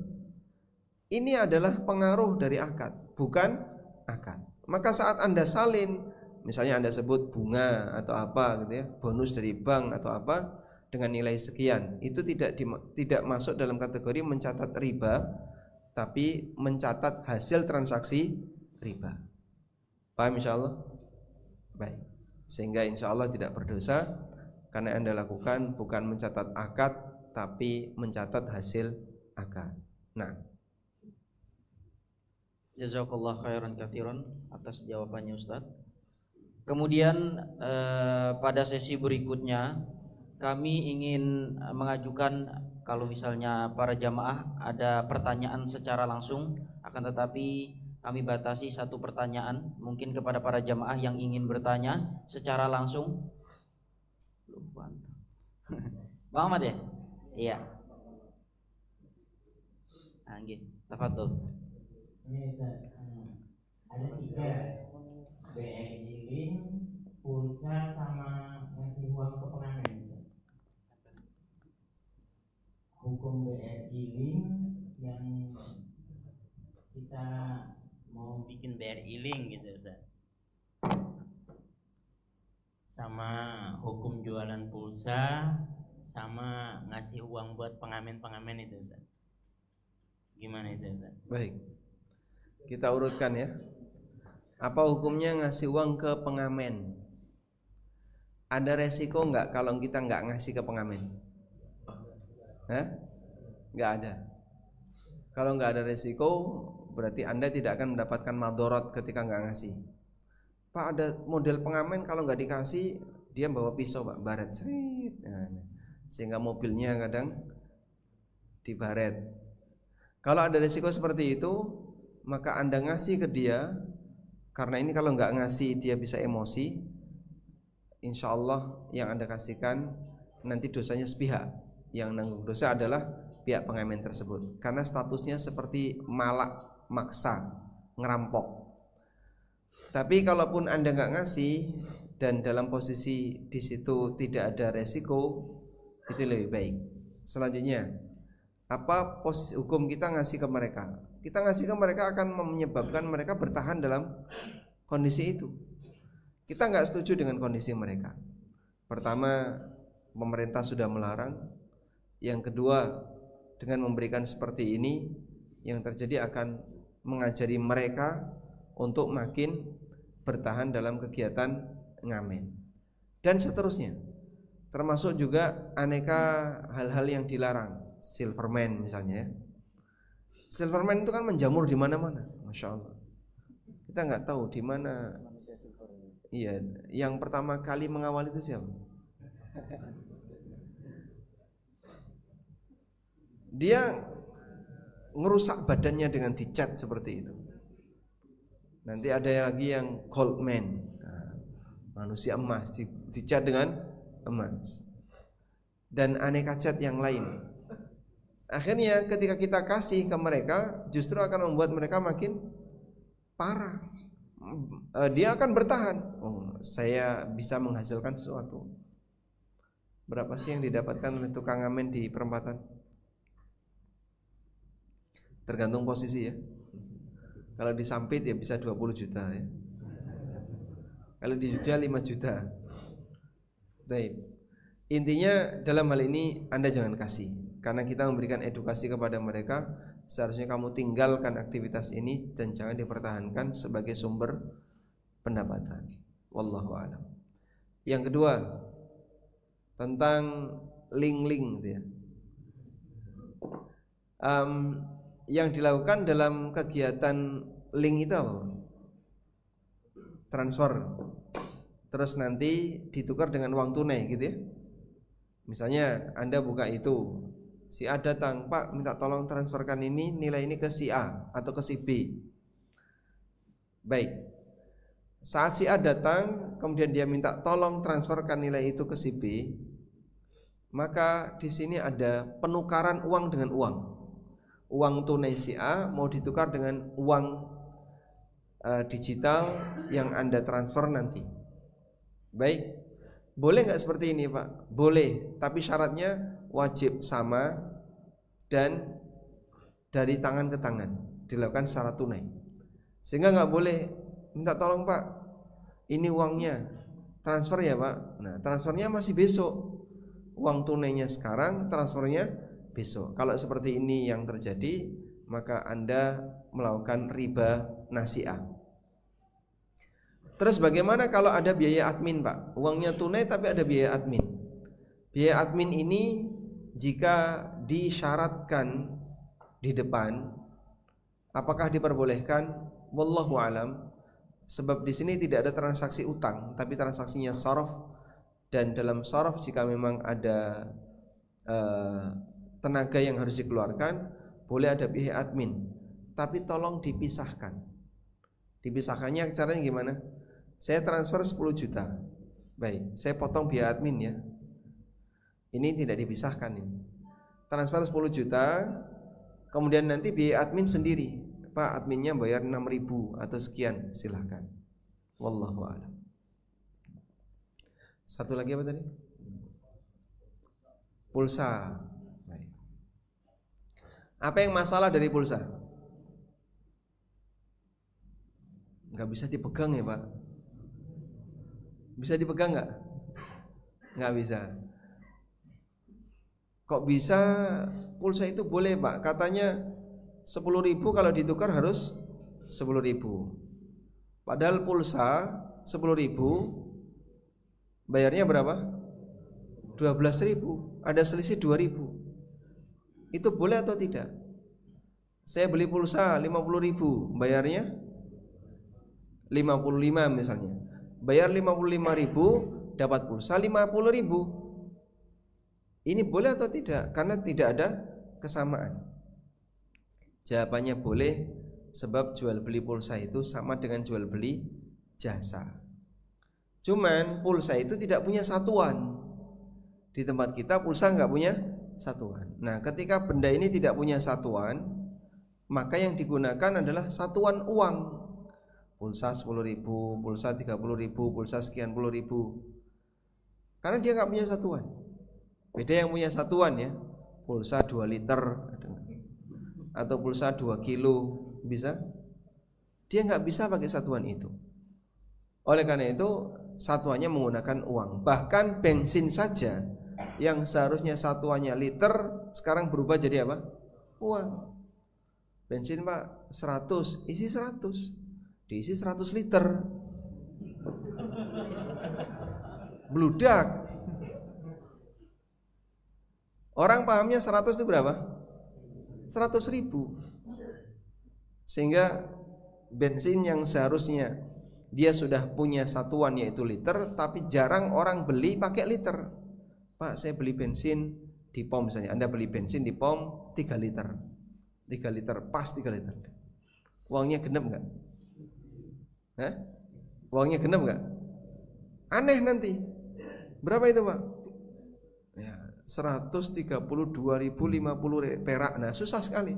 Ini adalah pengaruh dari akad, bukan akad. Maka saat Anda salin, misalnya Anda sebut bunga atau apa gitu ya, bonus dari bank atau apa dengan nilai sekian, itu tidak masuk dalam kategori mencatat riba, tapi mencatat hasil transaksi riba. Paham insyaallah? Baik. Sehingga insyaallah tidak berdosa karena Anda lakukan bukan mencatat akad tapi mencatat hasil akad. Nah, Jazakallah khairan katsiran atas jawabannya Ustaz. Kemudian pada sesi berikutnya kami ingin mengajukan kalau misalnya para jamaah ada pertanyaan secara langsung, akan tetapi kami batasi satu pertanyaan mungkin kepada para jamaah yang ingin bertanya secara langsung. Bang Ahmad ya? Iya. Anggih, tafadhol. Ini Ustaz, ada 3 BRI link, pulsa sama ngasih uang ke pengamen. Hukum BRI link yang kita mau bikin BRI link gitu Ustaz, sama hukum jualan pulsa sama ngasih uang buat pengamen-pengamen itu Ustaz, gimana itu Ustaz? baik. Kita urutkan ya. Apa hukumnya ngasih uang ke pengamen? Ada resiko enggak kalau kita enggak ngasih ke pengamen? Enggak ada. Kalau enggak ada resiko, berarti Anda tidak akan mendapatkan madorot ketika enggak ngasih. Pak, ada model pengamen kalau enggak dikasih dia bawa pisau Pak, baret. Nah, sehingga mobilnya kadang dibaret. Kalau ada resiko seperti itu, maka Anda ngasih ke dia, karena ini kalau nggak ngasih dia bisa emosi. Insya Allah yang Anda kasihkan nanti dosanya sepihak. Yang nanggung dosa adalah pihak pengamen tersebut, karena statusnya seperti malak, maksa, ngerampok. Tapi kalaupun Anda nggak ngasih dan dalam posisi di situ tidak ada resiko, itu lebih baik. Selanjutnya, apa posisi hukum kita ngasih ke mereka? Kita ngasih ke mereka akan menyebabkan mereka bertahan dalam kondisi itu. Kita nggak setuju dengan kondisi mereka. Pertama, pemerintah sudah melarang. Yang kedua, dengan memberikan seperti ini, yang terjadi akan mengajari mereka untuk makin bertahan dalam kegiatan ngamen dan seterusnya. Termasuk juga aneka hal-hal yang dilarang. Silverman misalnya ya. Silverman itu kan menjamur di mana-mana, masya Allah. Kita nggak tahu di mana. Iya, yang pertama kali mengawal itu siapa? Dia ngerusak badannya dengan dicat seperti itu. Nanti ada lagi yang Goldman, manusia emas, dicat dengan emas, dan aneka cat yang lain. Akhirnya ketika kita kasih ke mereka, justru akan membuat mereka makin parah. Dia akan bertahan. Oh, saya bisa menghasilkan sesuatu. Berapa sih yang didapatkan oleh tukang ngamen di perempatan? Tergantung posisi ya. Kalau di Sampit ya bisa 20 juta ya. Kalau di Jogja 5 juta. Baik. Intinya dalam hal ini Anda jangan kasih, karena kita memberikan edukasi kepada mereka. Seharusnya kamu tinggalkan aktivitas ini dan jangan dipertahankan sebagai sumber pendapatan. Wallahu a'lam. Yang kedua, tentang link-link gitu ya. Yang dilakukan dalam kegiatan link itu apa? Transfer. Terus nanti ditukar dengan uang tunai gitu ya. Misalnya Anda buka itu, si A datang, Pak minta tolong transferkan ini, nilai ini ke si A atau ke si B. Baik. Saat si A datang, kemudian dia minta tolong transferkan nilai itu ke si B, maka di sini ada penukaran uang dengan uang. Uang tunai si A mau ditukar dengan uang digital yang Anda transfer nanti. Baik. Boleh nggak seperti ini Pak? Boleh, tapi syaratnya wajib sama dan dari tangan ke tangan, dilakukan secara tunai. Sehingga nggak boleh minta tolong Pak, ini uangnya, transfer ya Pak. Nah, transfernya masih besok, uang tunainya sekarang, transfernya besok. Kalau seperti ini yang terjadi, maka Anda melakukan riba nasi'ah. Terus bagaimana kalau ada biaya admin Pak? Uangnya tunai tapi ada biaya admin. Biaya admin ini jika disyaratkan di depan, apakah diperbolehkan? Wallahu alam. Sebab di sini tidak ada transaksi utang, tapi transaksinya sharaf. Dan dalam sharaf jika memang ada tenaga yang harus dikeluarkan, boleh ada biaya admin. Tapi tolong dipisahkan. Dipisahkannya caranya gimana? Saya transfer 10 juta. Baik, saya potong biaya admin ya. Ini tidak dipisahkan ini. Transfer 10 juta, kemudian nanti biaya admin sendiri. Pak, adminnya bayar 6.000 atau sekian, silahkan. Wallahu a'lam. Satu lagi apa tadi? Pulsa. Baik. Apa yang masalah dari pulsa? Gak bisa dipegang ya Pak. Bisa dipegang nggak? Nggak bisa. Kok bisa? Pulsa itu boleh Pak. Katanya 10.000 kalau ditukar harus 10.000. Padahal pulsa 10.000 bayarnya berapa? 12.000. Ada selisih 2.000. Itu boleh atau tidak? Saya beli pulsa 50.000, bayarnya 55 misalnya. Bayar 55.000, dapat pulsa 50.000. Ini boleh atau tidak? Karena tidak ada kesamaan. Jawabannya boleh, sebab jual beli pulsa itu sama dengan jual beli jasa. Cuman pulsa itu tidak punya satuan. Di tempat kita pulsa nggak punya satuan. Nah, ketika benda ini tidak punya satuan, maka yang digunakan adalah satuan uang. Pulsa 10.000, pulsa 30.000, pulsa sekian puluh ribu. Karena dia nggak punya satuan. Beda yang punya satuan ya. Pulsa 2 liter, atau pulsa 2 kilo, bisa? Dia nggak bisa pakai satuan itu. Oleh karena itu satuannya menggunakan uang. Bahkan bensin saja yang seharusnya satuannya liter sekarang berubah jadi apa? Uang. Bensin Pak 100, isi 100, diisi 100 liter, bludak. Orang pahamnya 100 itu berapa? 100.000. Sehingga bensin yang seharusnya dia sudah punya satuan yaitu liter, tapi jarang orang beli pakai liter. Pak, saya beli bensin di pom misalnya. Anda beli bensin di pom 3 liter. 3 liter, pas 3 liter. Uangnya genep enggak? Hah? Uangnya genep enggak? Aneh nanti. Berapa itu Pak? Ya, 132.050 perak. Nah, susah sekali.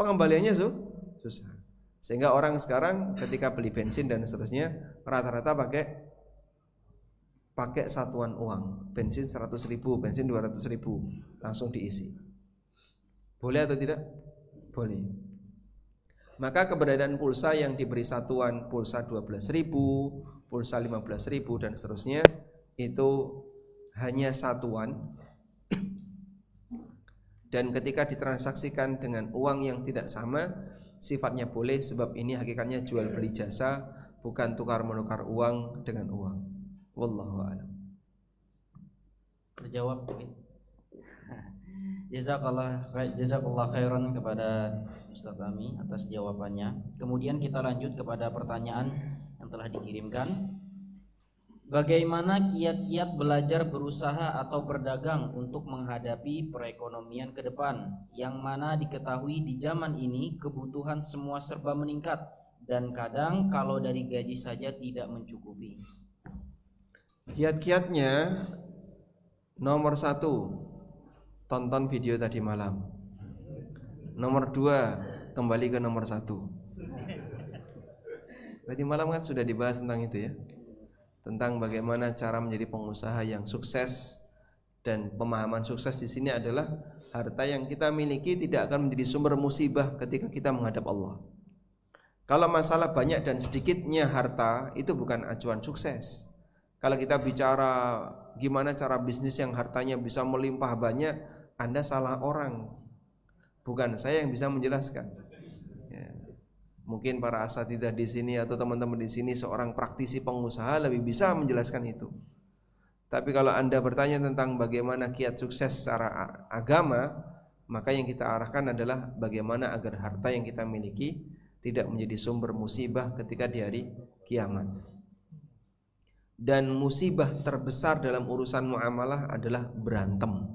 Pengembaliannya susah. Sehingga orang sekarang ketika beli bensin dan seterusnya rata-rata pakai satuan uang. Bensin 100.000, bensin 200.000 langsung diisi. Boleh atau tidak? Boleh. Maka keberadaan pulsa yang diberi satuan pulsa 12.000, pulsa 15.000 dan seterusnya itu hanya satuan. Dan ketika ditransaksikan dengan uang yang tidak sama, sifatnya boleh, sebab ini hakikatnya jual beli jasa, bukan tukar menukar uang dengan uang. Wallahu a'lam. Terjawab. Jazakallah khairan kepada Ustaz kami atas jawabannya. Kemudian kita lanjut kepada pertanyaan yang telah dikirimkan. Bagaimana kiat-kiat belajar berusaha atau berdagang untuk menghadapi perekonomian ke depan, yang mana diketahui di zaman ini kebutuhan semua serba meningkat dan kadang kalau dari gaji saja tidak mencukupi. Kiat-kiatnya nomor 1, tonton video tadi malam. Nomor 2, kembali ke nomor 1. Tadi malam kan sudah dibahas tentang itu ya, tentang bagaimana cara menjadi pengusaha yang sukses. Dan pemahaman sukses di sini adalah harta yang kita miliki tidak akan menjadi sumber musibah ketika kita menghadap Allah. Kalau masalah banyak dan sedikitnya harta itu bukan acuan sukses. Kalau kita bicara gimana cara bisnis yang hartanya bisa melimpah banyak, Anda salah orang. Bukan saya yang bisa menjelaskan. Ya. Mungkin para asatidzah di sini atau teman-teman di sini seorang praktisi pengusaha lebih bisa menjelaskan itu. Tapi kalau Anda bertanya tentang bagaimana kiat sukses secara agama, maka yang kita arahkan adalah bagaimana agar harta yang kita miliki tidak menjadi sumber musibah ketika di hari kiamat. Dan musibah terbesar dalam urusan muamalah adalah berantem.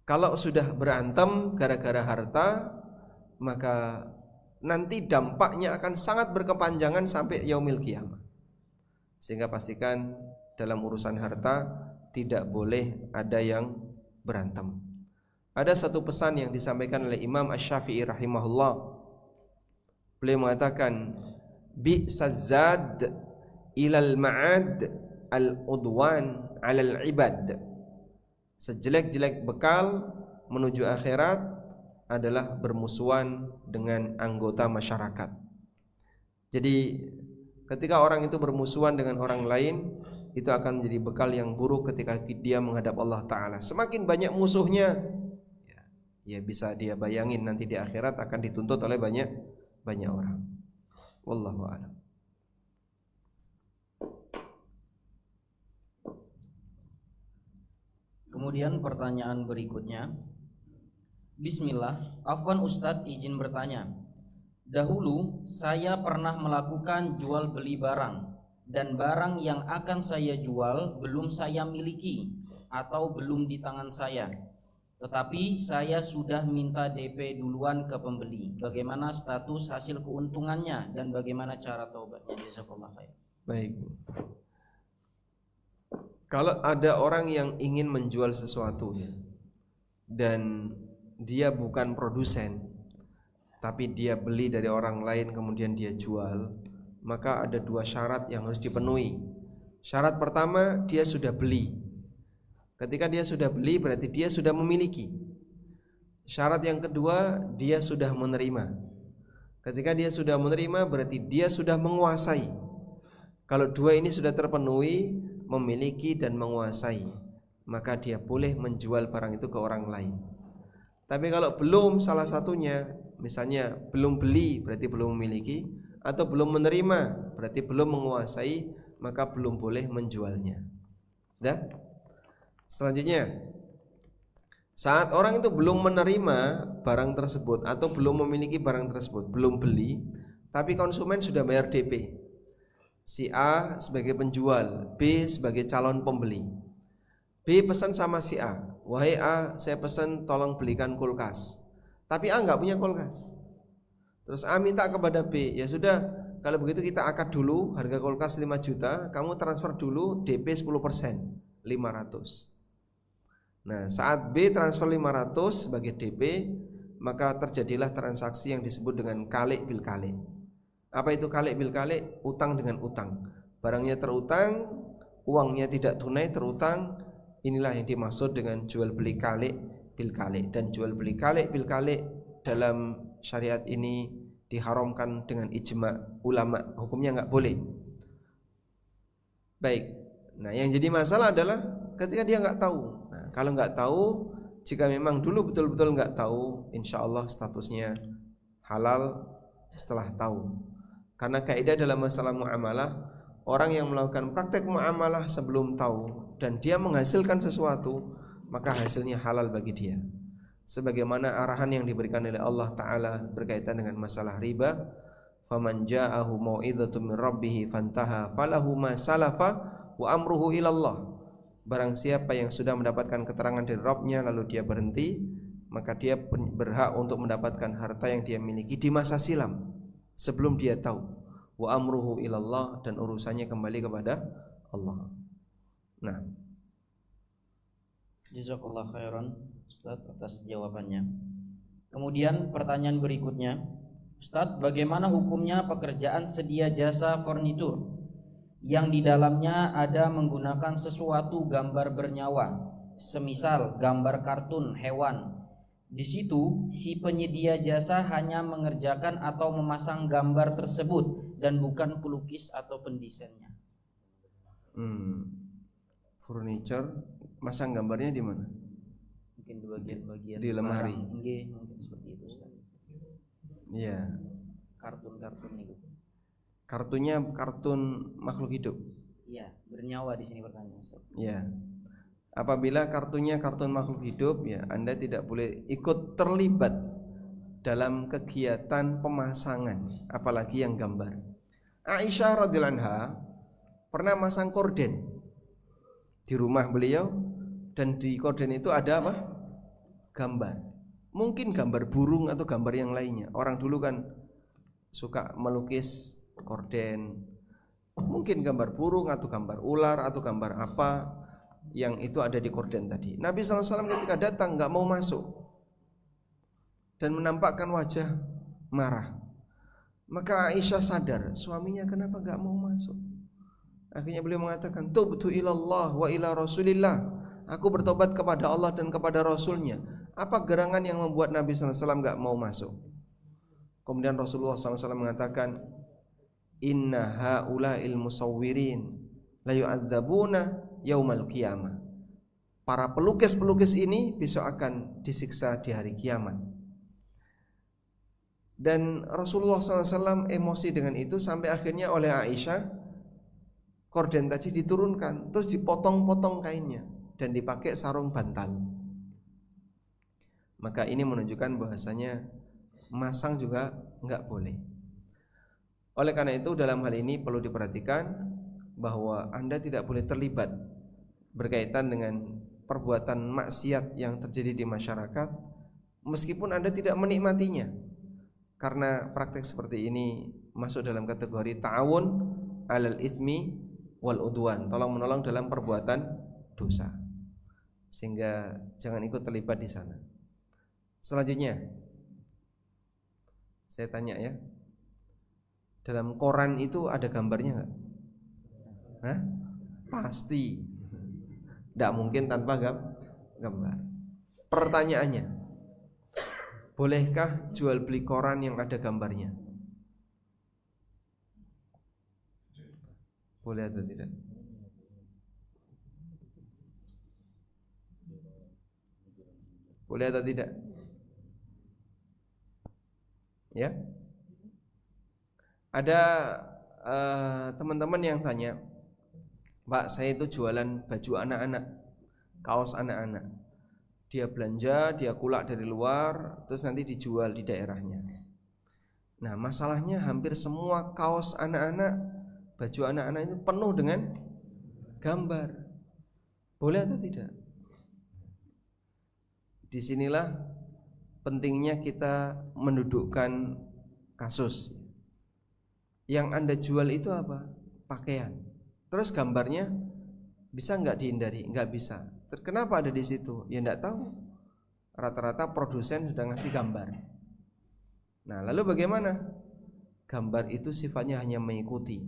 Kalau sudah berantem gara-gara harta, maka nanti dampaknya akan sangat berkepanjangan sampai yaumil qiyamah. Sehingga pastikan dalam urusan harta tidak boleh ada yang berantem. Ada satu pesan yang disampaikan oleh Imam Asy-Syafi'i rahimahullah. Beliau mengatakan, bi'sazad ilal ma'ad al-udwan 'alal ibad. Sejelek-jelek bekal menuju akhirat adalah bermusuhan dengan anggota masyarakat. Jadi ketika orang itu bermusuhan dengan orang lain, itu akan menjadi bekal yang buruk ketika dia menghadap Allah Ta'ala. Semakin banyak musuhnya, ya bisa dia bayangin nanti di akhirat akan dituntut oleh banyak orang. Wallahu a'lam. Kemudian pertanyaan berikutnya. Bismillah, afwan Ustadz izin bertanya. Dahulu saya pernah melakukan jual beli barang, dan barang yang akan saya jual belum saya miliki atau belum di tangan saya. Tetapi saya sudah minta DP duluan ke pembeli. Bagaimana status hasil keuntungannya dan bagaimana cara taubatnya? Jazakallah khair. Baik. Kalau ada orang yang ingin menjual sesuatu dan dia bukan produsen, tapi dia beli dari orang lain kemudian dia jual, maka ada 2 syarat yang harus dipenuhi. Syarat pertama, dia sudah beli. Ketika dia sudah beli berarti dia sudah memiliki. Syarat yang kedua, dia sudah menerima. Ketika dia sudah menerima berarti dia sudah menguasai. Kalau dua ini sudah terpenuhi, memiliki dan menguasai, maka dia boleh menjual barang itu ke orang lain. Tapi kalau belum salah satunya, misalnya belum beli berarti belum memiliki, atau belum menerima berarti belum menguasai, maka belum boleh menjualnya. Dah? Selanjutnya, saat orang itu belum menerima barang tersebut atau belum memiliki barang tersebut, belum beli, tapi konsumen sudah bayar DP. Si A sebagai penjual, B sebagai calon pembeli. B pesan sama si A, wahai A, saya pesan tolong belikan kulkas. Tapi A nggak punya kulkas. Terus A minta kepada B, ya sudah, kalau begitu kita akad dulu harga kulkas 5 juta, kamu transfer dulu DP 10%, 500. Nah, saat B transfer 500 sebagai DP, maka terjadilah transaksi yang disebut dengan kalik bil kalik. Apa itu kalik bil kalik? Utang dengan utang. Barangnya terutang, uangnya tidak tunai, terutang. Inilah yang dimaksud dengan jual beli kalik bil kalik. Dan jual beli kalik bil kalik dalam syariat ini diharamkan dengan ijma ulama. Hukumnya enggak boleh. Baik. Nah, yang jadi masalah adalah ketika dia enggak tahu. Nah, kalau enggak tahu, jika memang dulu betul-betul enggak tahu, insya Allah statusnya halal setelah tahu. Karena kaidah dalam masalah muamalah, orang yang melakukan praktek muamalah sebelum tahu dan dia menghasilkan sesuatu, maka hasilnya halal bagi dia. Sebagaimana arahan yang diberikan oleh Allah Ta'ala berkaitan dengan masalah riba, faman ja'ahu mau'izatun min rabbih fantaha falahu ma salafa wa amruhu ilallah. Barang siapa yang sudah mendapatkan keterangan dari Rabbnya lalu dia berhenti, maka dia berhak untuk mendapatkan harta yang dia miliki di masa silam sebelum dia tahu. Wa amruhu ilallah, dan urusannya kembali kepada Allah. Nah, jazakallah khairan Ustaz atas jawabannya. Kemudian pertanyaan berikutnya, Ustaz, bagaimana hukumnya pekerjaan sedia jasa furnitur yang di dalamnya ada menggunakan sesuatu gambar bernyawa, semisal gambar kartun hewan. Di situ si penyedia jasa hanya mengerjakan atau memasang gambar tersebut dan bukan pelukis atau pendesainnya. Furniture, masang gambarnya di mana? Mungkin di bagian-bagian di lemari. Mungkin seperti itu, Ustaz. Iya. Kartun-kartun itu. Kartunya kartun makhluk hidup. Iya, bernyawa di sini pertanyaan, Ustaz. Iya. Apabila kartunya kartun makhluk hidup, ya Anda tidak boleh ikut terlibat dalam kegiatan pemasangan, apalagi yang gambar. Aisyah radhiyallahu anha pernah masang korden di rumah beliau, dan di korden itu ada apa? Gambar. Mungkin gambar burung atau gambar yang lainnya. Orang dulu kan suka melukis korden. Mungkin gambar burung atau gambar ular atau gambar apa yang itu ada di korden tadi. Nabi SAW ketika datang nggak mau masuk dan menampakkan wajah marah. Maka Aisyah sadar, suaminya kenapa nggak mau masuk. Akhirnya beliau mengatakan, tubtu ilallah wa ila rasulillah. Aku bertobat kepada Allah dan kepada Rasulnya. Apa gerangan yang membuat Nabi SAW nggak mau masuk? Kemudian Rasulullah SAW mengatakan, inna haula'il musawwirin la yu'adzabuna yaumal qiyamah. Para pelukis-pelukis ini besok akan disiksa di hari kiamat. Dan Rasulullah SAW emosi dengan itu sampai akhirnya oleh Aisyah korden tadi diturunkan, terus dipotong-potong kainnya dan dipakai sarung bantal. Maka ini menunjukkan bahwasanya masang juga enggak boleh. Oleh karena itu dalam hal ini perlu diperhatikan bahwa Anda tidak boleh terlibat berkaitan dengan perbuatan maksiat yang terjadi di masyarakat meskipun Anda tidak menikmatinya. Karena praktek seperti ini masuk dalam kategori ta'awun 'alal itsmi wal udwan, tolong-menolong dalam perbuatan dosa. Sehingga jangan ikut terlibat di sana. Selanjutnya saya tanya ya, dalam koran itu ada gambarnya enggak? Hah? Pasti. Tidak mungkin tanpa gambar. Pertanyaannya, bolehkah jual beli koran yang ada gambarnya? Boleh atau tidak? Boleh atau tidak? Ya. Ada teman-teman yang tanya, Pak, saya itu jualan baju anak-anak, kaos anak-anak. Dia belanja, dia kulak dari luar, terus nanti dijual di daerahnya. Nah, masalahnya hampir semua kaos anak-anak, baju anak-anak itu penuh dengan gambar. Boleh atau tidak? Disinilah pentingnya kita mendudukkan kasus. Yang Anda jual itu apa? Pakaian. Terus gambarnya bisa nggak dihindari? Nggak bisa. Kenapa ada di situ? Ya nggak tahu. Rata-rata produsen sudah ngasih gambar. Nah, lalu bagaimana? Gambar itu sifatnya hanya mengikuti.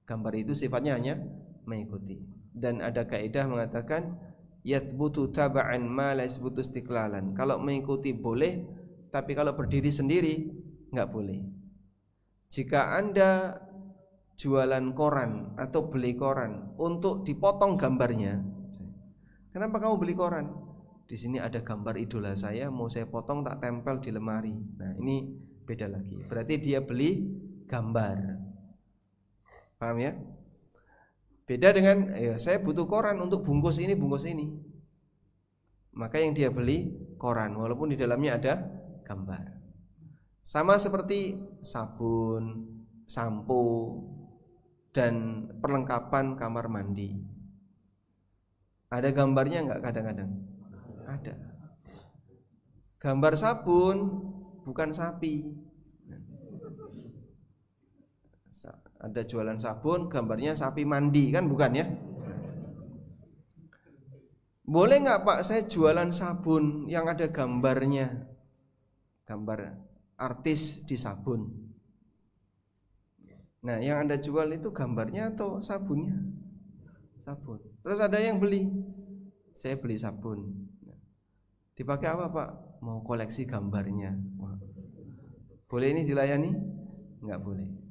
Gambar itu sifatnya hanya mengikuti. Dan ada kaidah mengatakan yathbutu taba'an ma la yathbutu istiqlalan. Kalau mengikuti boleh, tapi kalau berdiri sendiri nggak boleh. Jika Anda jualan koran atau beli koran untuk dipotong gambarnya, kenapa kamu beli koran? Di sini ada gambar idola saya, mau saya potong tak tempel di lemari. Nah, ini beda lagi. Berarti dia beli gambar. Paham ya? Beda dengan saya butuh koran untuk bungkus ini, bungkus ini. Maka yang dia beli koran walaupun di dalamnya ada gambar. Sama seperti sabun, sampo, dan perlengkapan kamar mandi. Ada gambarnya enggak kadang-kadang? Ada. Gambar sabun bukan sapi. Ada jualan sabun, gambarnya sapi mandi, kan bukan ya? Boleh nggak Pak saya jualan sabun yang ada gambarnya, gambar artis di sabun? Nah, yang Anda jual itu gambarnya atau sabunnya? Sabun. Terus ada yang beli, saya beli sabun. Dipakai apa Pak? Mau koleksi gambarnya. Boleh ini dilayani? Nggak boleh.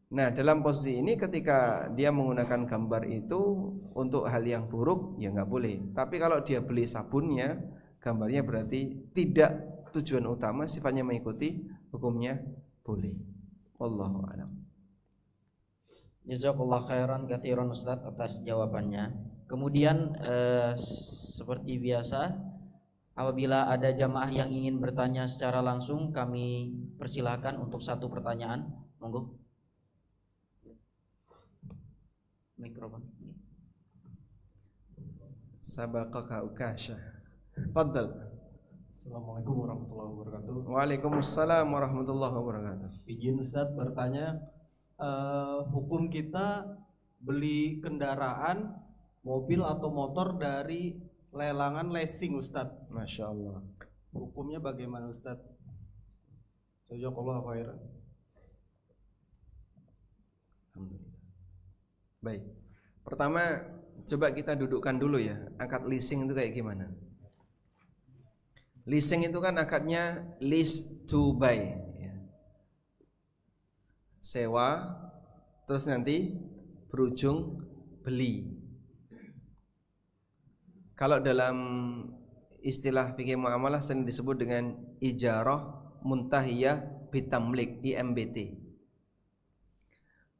Nah, dalam posisi ini ketika dia menggunakan gambar itu untuk hal yang buruk, ya nggak boleh. Tapi kalau dia beli sabunnya, gambarnya berarti tidak tujuan utama, sifatnya mengikuti, hukumnya boleh. Wallahu a'lam. Jazakallah khairan katsiran Ustaz atas jawabannya. Kemudian seperti biasa, apabila ada jamaah yang ingin bertanya secara langsung, kami persilahkan untuk satu pertanyaan. Monggo. Mikrofon. Sabaqaka Ukasha. Fadhal. Assalamualaikum warahmatullahi wabarakatuh. Waalaikumsalam warahmatullahi wabarakatuh. Izin Ustadz bertanya, hukum kita beli kendaraan, mobil atau motor dari lelangan leasing Ustadz. Masya Allah. Hukumnya bagaimana Ustadz? Jazakallahu khairan. Alhamdulillah. Baik. Pertama, coba kita dudukkan dulu ya, akad leasing itu kayak gimana? Leasing itu kan akadnya lease to buy ya. Sewa terus nanti berujung beli. Kalau dalam istilah fikih muamalah sering disebut dengan ijarah muntahiyah bitamlik, IMBT.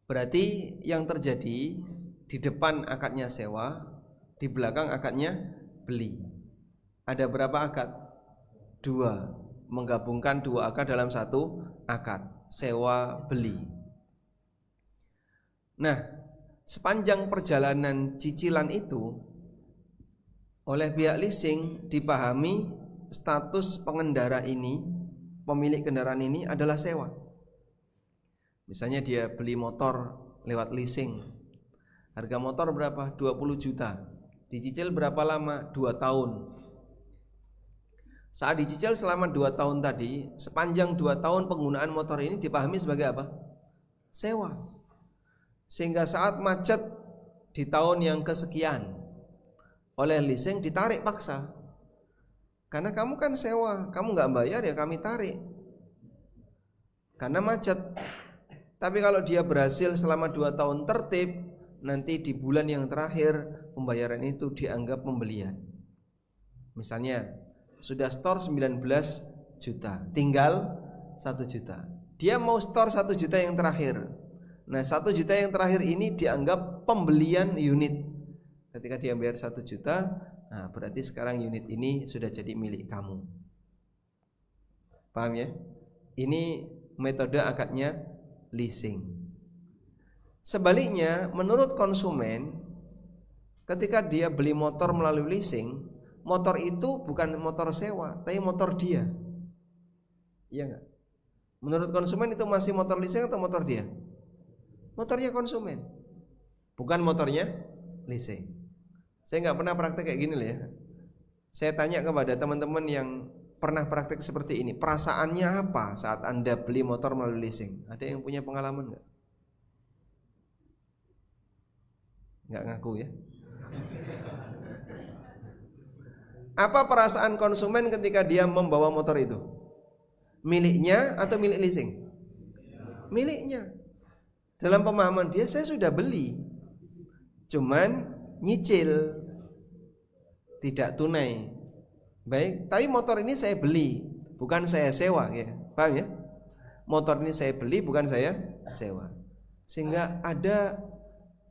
Berarti yang terjadi di depan akadnya sewa, di belakang akadnya beli. Ada berapa akad? 2. Menggabungkan 2 akad dalam satu akad, sewa beli. Nah, sepanjang perjalanan cicilan itu oleh pihak leasing dipahami status pengendara ini, pemilik kendaraan ini adalah sewa. Misalnya dia beli motor lewat leasing. Harga motor berapa? 20 juta. Dicicil berapa lama? 2 tahun. Saat dicicil selama 2 tahun tadi, sepanjang 2 tahun penggunaan motor ini dipahami sebagai apa? Sewa. Sehingga saat macet di tahun yang kesekian oleh leasing ditarik paksa. Karena kamu kan sewa, kamu nggak bayar ya kami tarik. Karena macet. Tapi kalau dia berhasil selama 2 tahun tertib, nanti di bulan yang terakhir pembayaran itu dianggap pembelian. Misalnya sudah store 19 juta, tinggal 1 juta. Dia mau store 1 juta yang terakhir. Nah 1 juta yang terakhir ini dianggap pembelian unit. Ketika dia bayar 1 juta, nah berarti sekarang unit ini sudah jadi milik kamu. Paham ya? Ini metode akadnya leasing. Sebaliknya, menurut konsumen, ketika dia beli motor melalui leasing, motor itu bukan motor sewa, tapi motor dia. Iya enggak? Menurut konsumen itu masih motor leasing atau motor dia? Motornya konsumen, bukan motornya leasing. Saya nggak pernah praktek kayak gini loh ya. Saya tanya kepada teman-teman yang pernah praktek seperti ini, perasaannya apa saat Anda beli motor melalui leasing? Ada yang punya pengalaman nggak? Nggak ngaku ya. Apa perasaan konsumen ketika dia membawa motor itu? Miliknya atau milik leasing? Miliknya. Dalam pemahaman dia, saya sudah beli, cuman nyicil, tidak tunai. Baik, tapi motor ini saya beli, bukan saya sewa ya. Paham ya? Motor ini saya beli, bukan saya sewa. Sehingga ada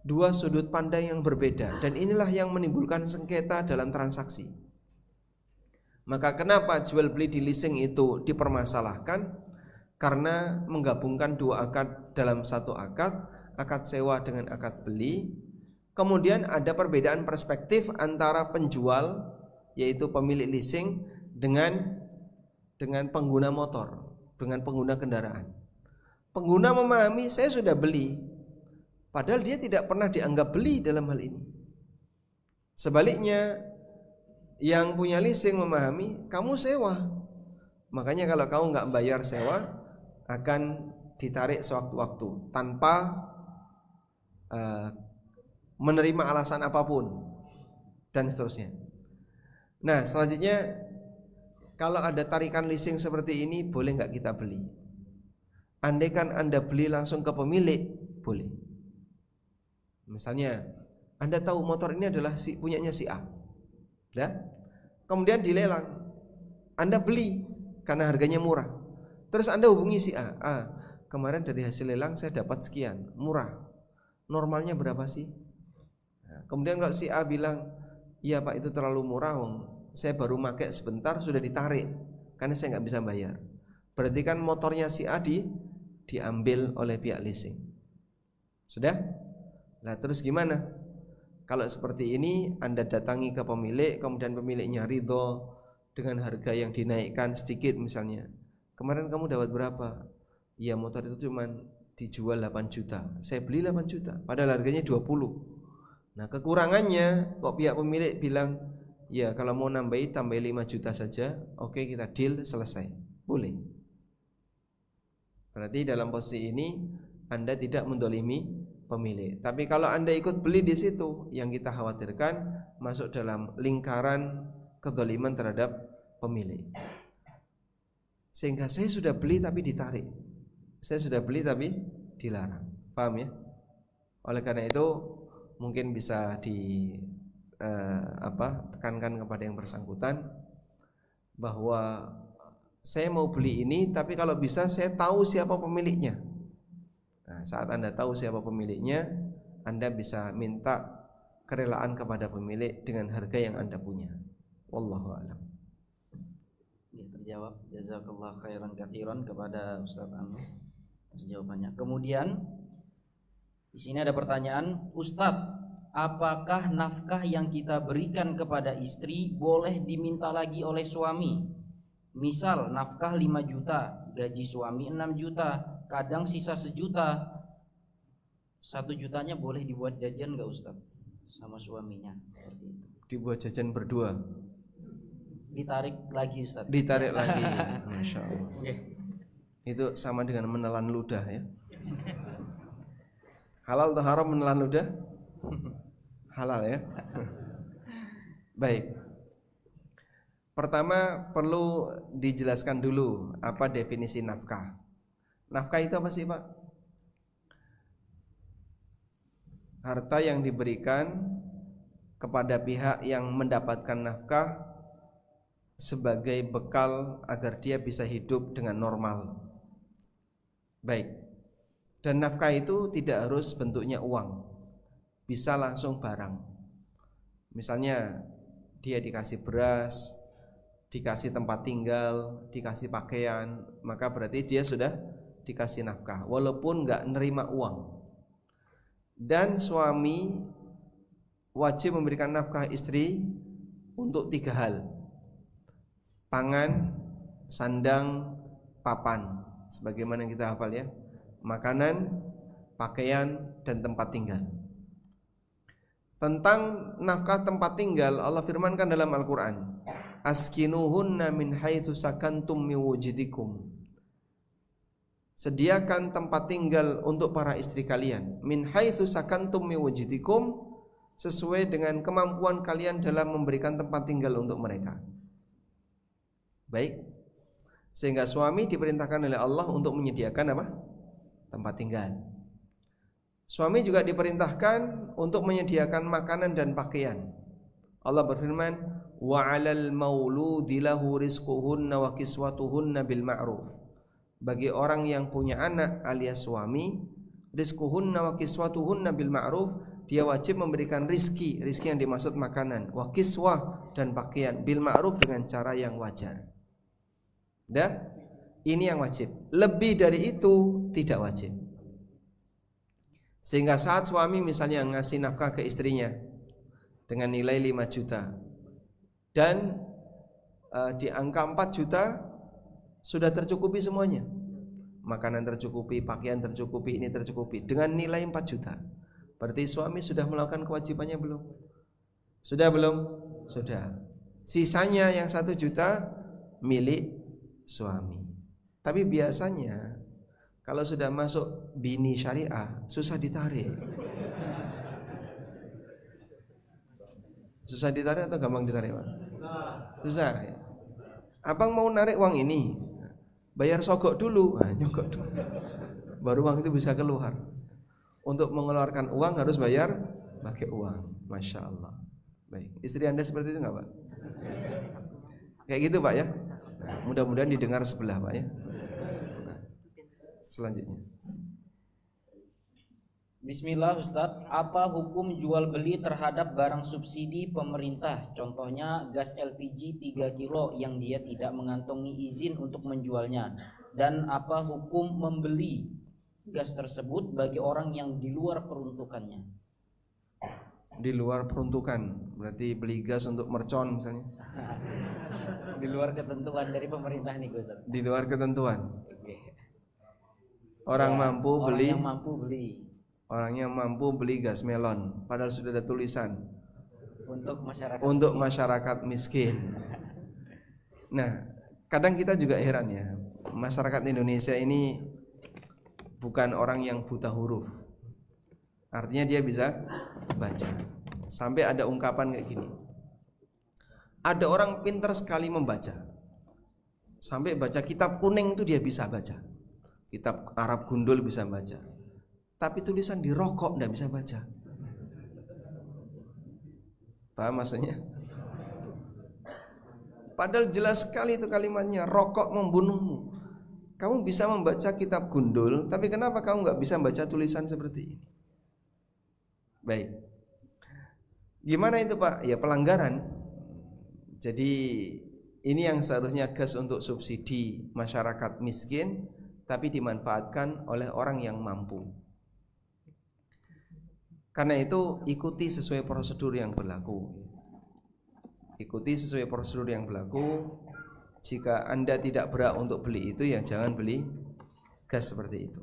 2 sudut pandang yang berbeda, dan inilah yang menimbulkan sengketa dalam transaksi. Maka kenapa jual beli di leasing itu dipermasalahkan? Karena menggabungkan 2 akad dalam 1 akad, akad sewa dengan akad beli. Kemudian ada perbedaan perspektif antara penjual, yaitu pemilik leasing, dengan pengguna motor, dengan pengguna kendaraan. Pengguna memahami saya sudah beli, padahal dia tidak pernah dianggap beli dalam hal ini. Sebaliknya, yang punya leasing memahami kamu sewa, makanya kalau kamu nggak bayar sewa akan ditarik sewaktu-waktu tanpa menerima alasan apapun dan seterusnya. Nah selanjutnya, kalau ada tarikan leasing seperti ini, boleh nggak kita beli? Andaikan Anda beli langsung ke pemilik, boleh. Misalnya Anda tahu motor ini adalah punyanya si A, ya? Kemudian dilelang, Anda beli karena harganya murah. Terus Anda hubungi si A, kemarin dari hasil lelang saya dapat sekian, murah. Normalnya berapa sih? Nah, kemudian kalau si A bilang, iya Pak itu terlalu murah, saya baru pakai sebentar sudah ditarik karena saya nggak bisa bayar. Berarti kan motornya si A diambil oleh pihak leasing. Sudah? Nah terus gimana? Kalau seperti ini Anda datangi ke pemilik, kemudian pemiliknya ridho dengan harga yang dinaikkan sedikit misalnya. Kemarin kamu dapat berapa? Ya motor itu cuma dijual 8 juta, saya beli 8 juta, padahal harganya 20. Nah kekurangannya kok pihak pemilik bilang, ya kalau mau tambahi 5 juta saja, oke kita deal, selesai, boleh. Berarti dalam posisi ini Anda tidak mendolimi pemilik. Tapi kalau Anda ikut beli di situ, yang kita khawatirkan masuk dalam lingkaran kedoliman terhadap pemilik. Sehingga saya sudah beli tapi ditarik, saya sudah beli tapi dilarang. Paham ya? Oleh karena itu mungkin bisa tekankan kepada yang bersangkutan bahwa saya mau beli ini, tapi kalau bisa saya tahu siapa pemiliknya. Nah, saat Anda tahu siapa pemiliknya, Anda bisa minta kerelaan kepada pemilik dengan harga yang Anda punya. Wallahu a'lam. Ya, terjawab. Jazakallah khairan katsiran kepada Ustaz Anwar atas jawabannya. Kemudian di sini ada pertanyaan, Ustaz, apakah nafkah yang kita berikan kepada istri boleh diminta lagi oleh suami? Misal nafkah 5 juta, gaji suami 6 juta, kadang sisa 1 juta. 1 jutanya boleh dibuat jajan gak Ustaz sama suaminya? Seperti itu. Dibuat jajan berdua. Ditarik lagi Ustaz. Ditarik lagi. Masya Allah. Itu sama dengan menelan ludah ya. Halal atau haram menelan ludah? Halal ya. Baik. Pertama perlu dijelaskan dulu apa definisi nafkah. Nafkah itu apa sih Pak? Harta yang diberikan kepada pihak yang mendapatkan nafkah sebagai bekal agar dia bisa hidup dengan normal. Baik. Dan nafkah itu tidak harus bentuknya uang, bisa langsung barang. Misalnya dia dikasih beras, dikasih tempat tinggal, dikasih pakaian, maka berarti dia sudah dikasih nafkah walaupun nggak nerima uang. Dan suami wajib memberikan nafkah istri untuk 3 hal: pangan, sandang, papan, sebagaimana yang kita hafal ya, makanan, pakaian, dan tempat tinggal. Tentang nafkah tempat tinggal, Allah firmankan dalam Al-Quran, askinuhunna min haitsu sakantum min wujidikum. Sediakan tempat tinggal untuk para istri kalian, min haitsu sakantum min wujidikum, sesuai dengan kemampuan kalian dalam memberikan tempat tinggal untuk mereka. Baik. Sehingga suami diperintahkan oleh Allah untuk menyediakan apa? Tempat tinggal. Suami juga diperintahkan untuk menyediakan makanan dan pakaian. Allah berfirman, wa 'alal mauludi lahu rizquhunna wa kiswatuhunna bil ma'ruf. Bagi orang yang punya anak alias suami, rizquhunna wa kiswatuhunna bil ma'ruf, dia wajib memberikan rizki yang dimaksud makanan, wa kiswah dan pakaian, bil ma'ruf dengan cara yang wajar. Dan ini yang wajib. Lebih dari itu tidak wajib. Sehingga saat suami misalnya ngasih nafkah ke istrinya dengan nilai 5 juta dan di angka 4 juta sudah tercukupi semuanya, makanan tercukupi, pakaian tercukupi, ini tercukupi, dengan nilai 4 juta, berarti suami sudah melakukan kewajibannya belum? Sudah belum? Sudah. Sisanya yang 1 juta milik suami. Tapi biasanya kalau sudah masuk bini syariah susah ditarik. Susah ditarik atau gampang ditarik, Pak? Susah ya? Abang mau narik uang ini, bayar sogok dulu, nyogok dulu, baru uang itu bisa keluar. Untuk mengeluarkan uang harus bayar pakai uang. Masya Allah. Baik, istri Anda seperti itu nggak Pak? Kayak gitu Pak ya? Nah, mudah-mudahan didengar sebelah Pak ya. Nah, selanjutnya. Bismillah Ustadz, apa hukum jual beli terhadap barang subsidi pemerintah? Contohnya gas LPG 3 kilo yang dia tidak mengantongi izin untuk menjualnya. Dan apa hukum membeli gas tersebut bagi orang yang di luar peruntukannya? Di luar peruntukan, berarti beli gas untuk mercon misalnya. Di luar ketentuan dari pemerintah nih Ustadz. Di luar ketentuan. Orang mampu beli. Orang yang mampu beli. Orangnya mampu beli gas melon, padahal sudah ada tulisan untuk masyarakat miskin. Nah, kadang kita juga heran ya, masyarakat Indonesia ini bukan orang yang buta huruf. Artinya dia bisa baca. Sampai ada ungkapan kayak gini, ada orang pintar sekali membaca, sampai baca kitab kuning itu dia bisa baca, kitab Arab gundul bisa baca, tapi tulisan di rokok tidak bisa baca. Paham maksudnya? Padahal jelas sekali itu kalimatnya, rokok membunuhmu. Kamu bisa membaca kitab gundul, tapi kenapa kamu nggak bisa baca tulisan seperti ini? Baik. Gimana itu Pak? Ya pelanggaran. Jadi ini yang seharusnya gas untuk subsidi masyarakat miskin, tapi dimanfaatkan oleh orang yang mampu. Karena itu ikuti sesuai prosedur yang berlaku. Ikuti sesuai prosedur yang berlaku. Jika Anda tidak berhak untuk beli itu, ya jangan beli gas seperti itu.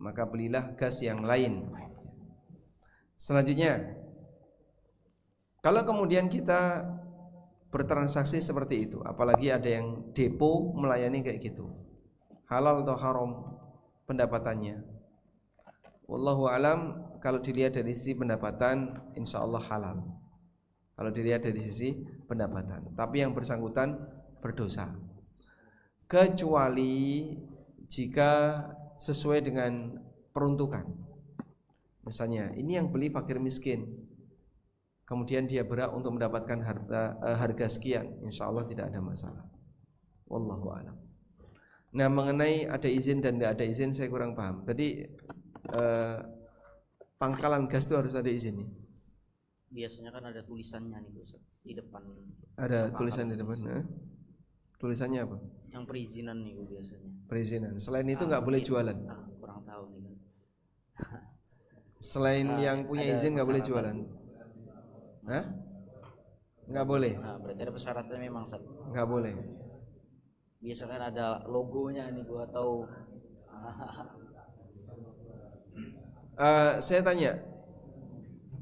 Maka belilah gas yang lain. Selanjutnya, kalau kemudian kita bertransaksi seperti itu, apalagi ada yang depo melayani kayak gitu, halal atau haram pendapatannya? Wallahu alam, kalau dilihat dari sisi pendapatan insya Allah halal. kalau dilihat dari sisi pendapatan. Tapi yang bersangkutan berdosa, kecuali jika sesuai dengan peruntukan. Misalnya ini yang beli fakir miskin, kemudian dia berhak untuk mendapatkan harga sekian, insya Allah tidak ada masalah. Wallahu a'lam. Nah, mengenai ada izin dan tidak ada izin saya kurang paham. Jadi pangkalan gas itu harus ada izin nih. Biasanya kan ada tulisannya nih Ustaz, di depan. Ada tulisan di depan. Tulisannya apa? Yang perizinan nih biasanya. Perizinan. Selain itu nggak boleh jualan. Kurang tahu nih kan. Selain yang punya izin nggak boleh jualan. Hah? Nggak boleh. Nah, berarti ada persyaratan memang Ustaz. Nggak boleh. Biasa kan ada logonya nih, gua tahu. Saya tanya,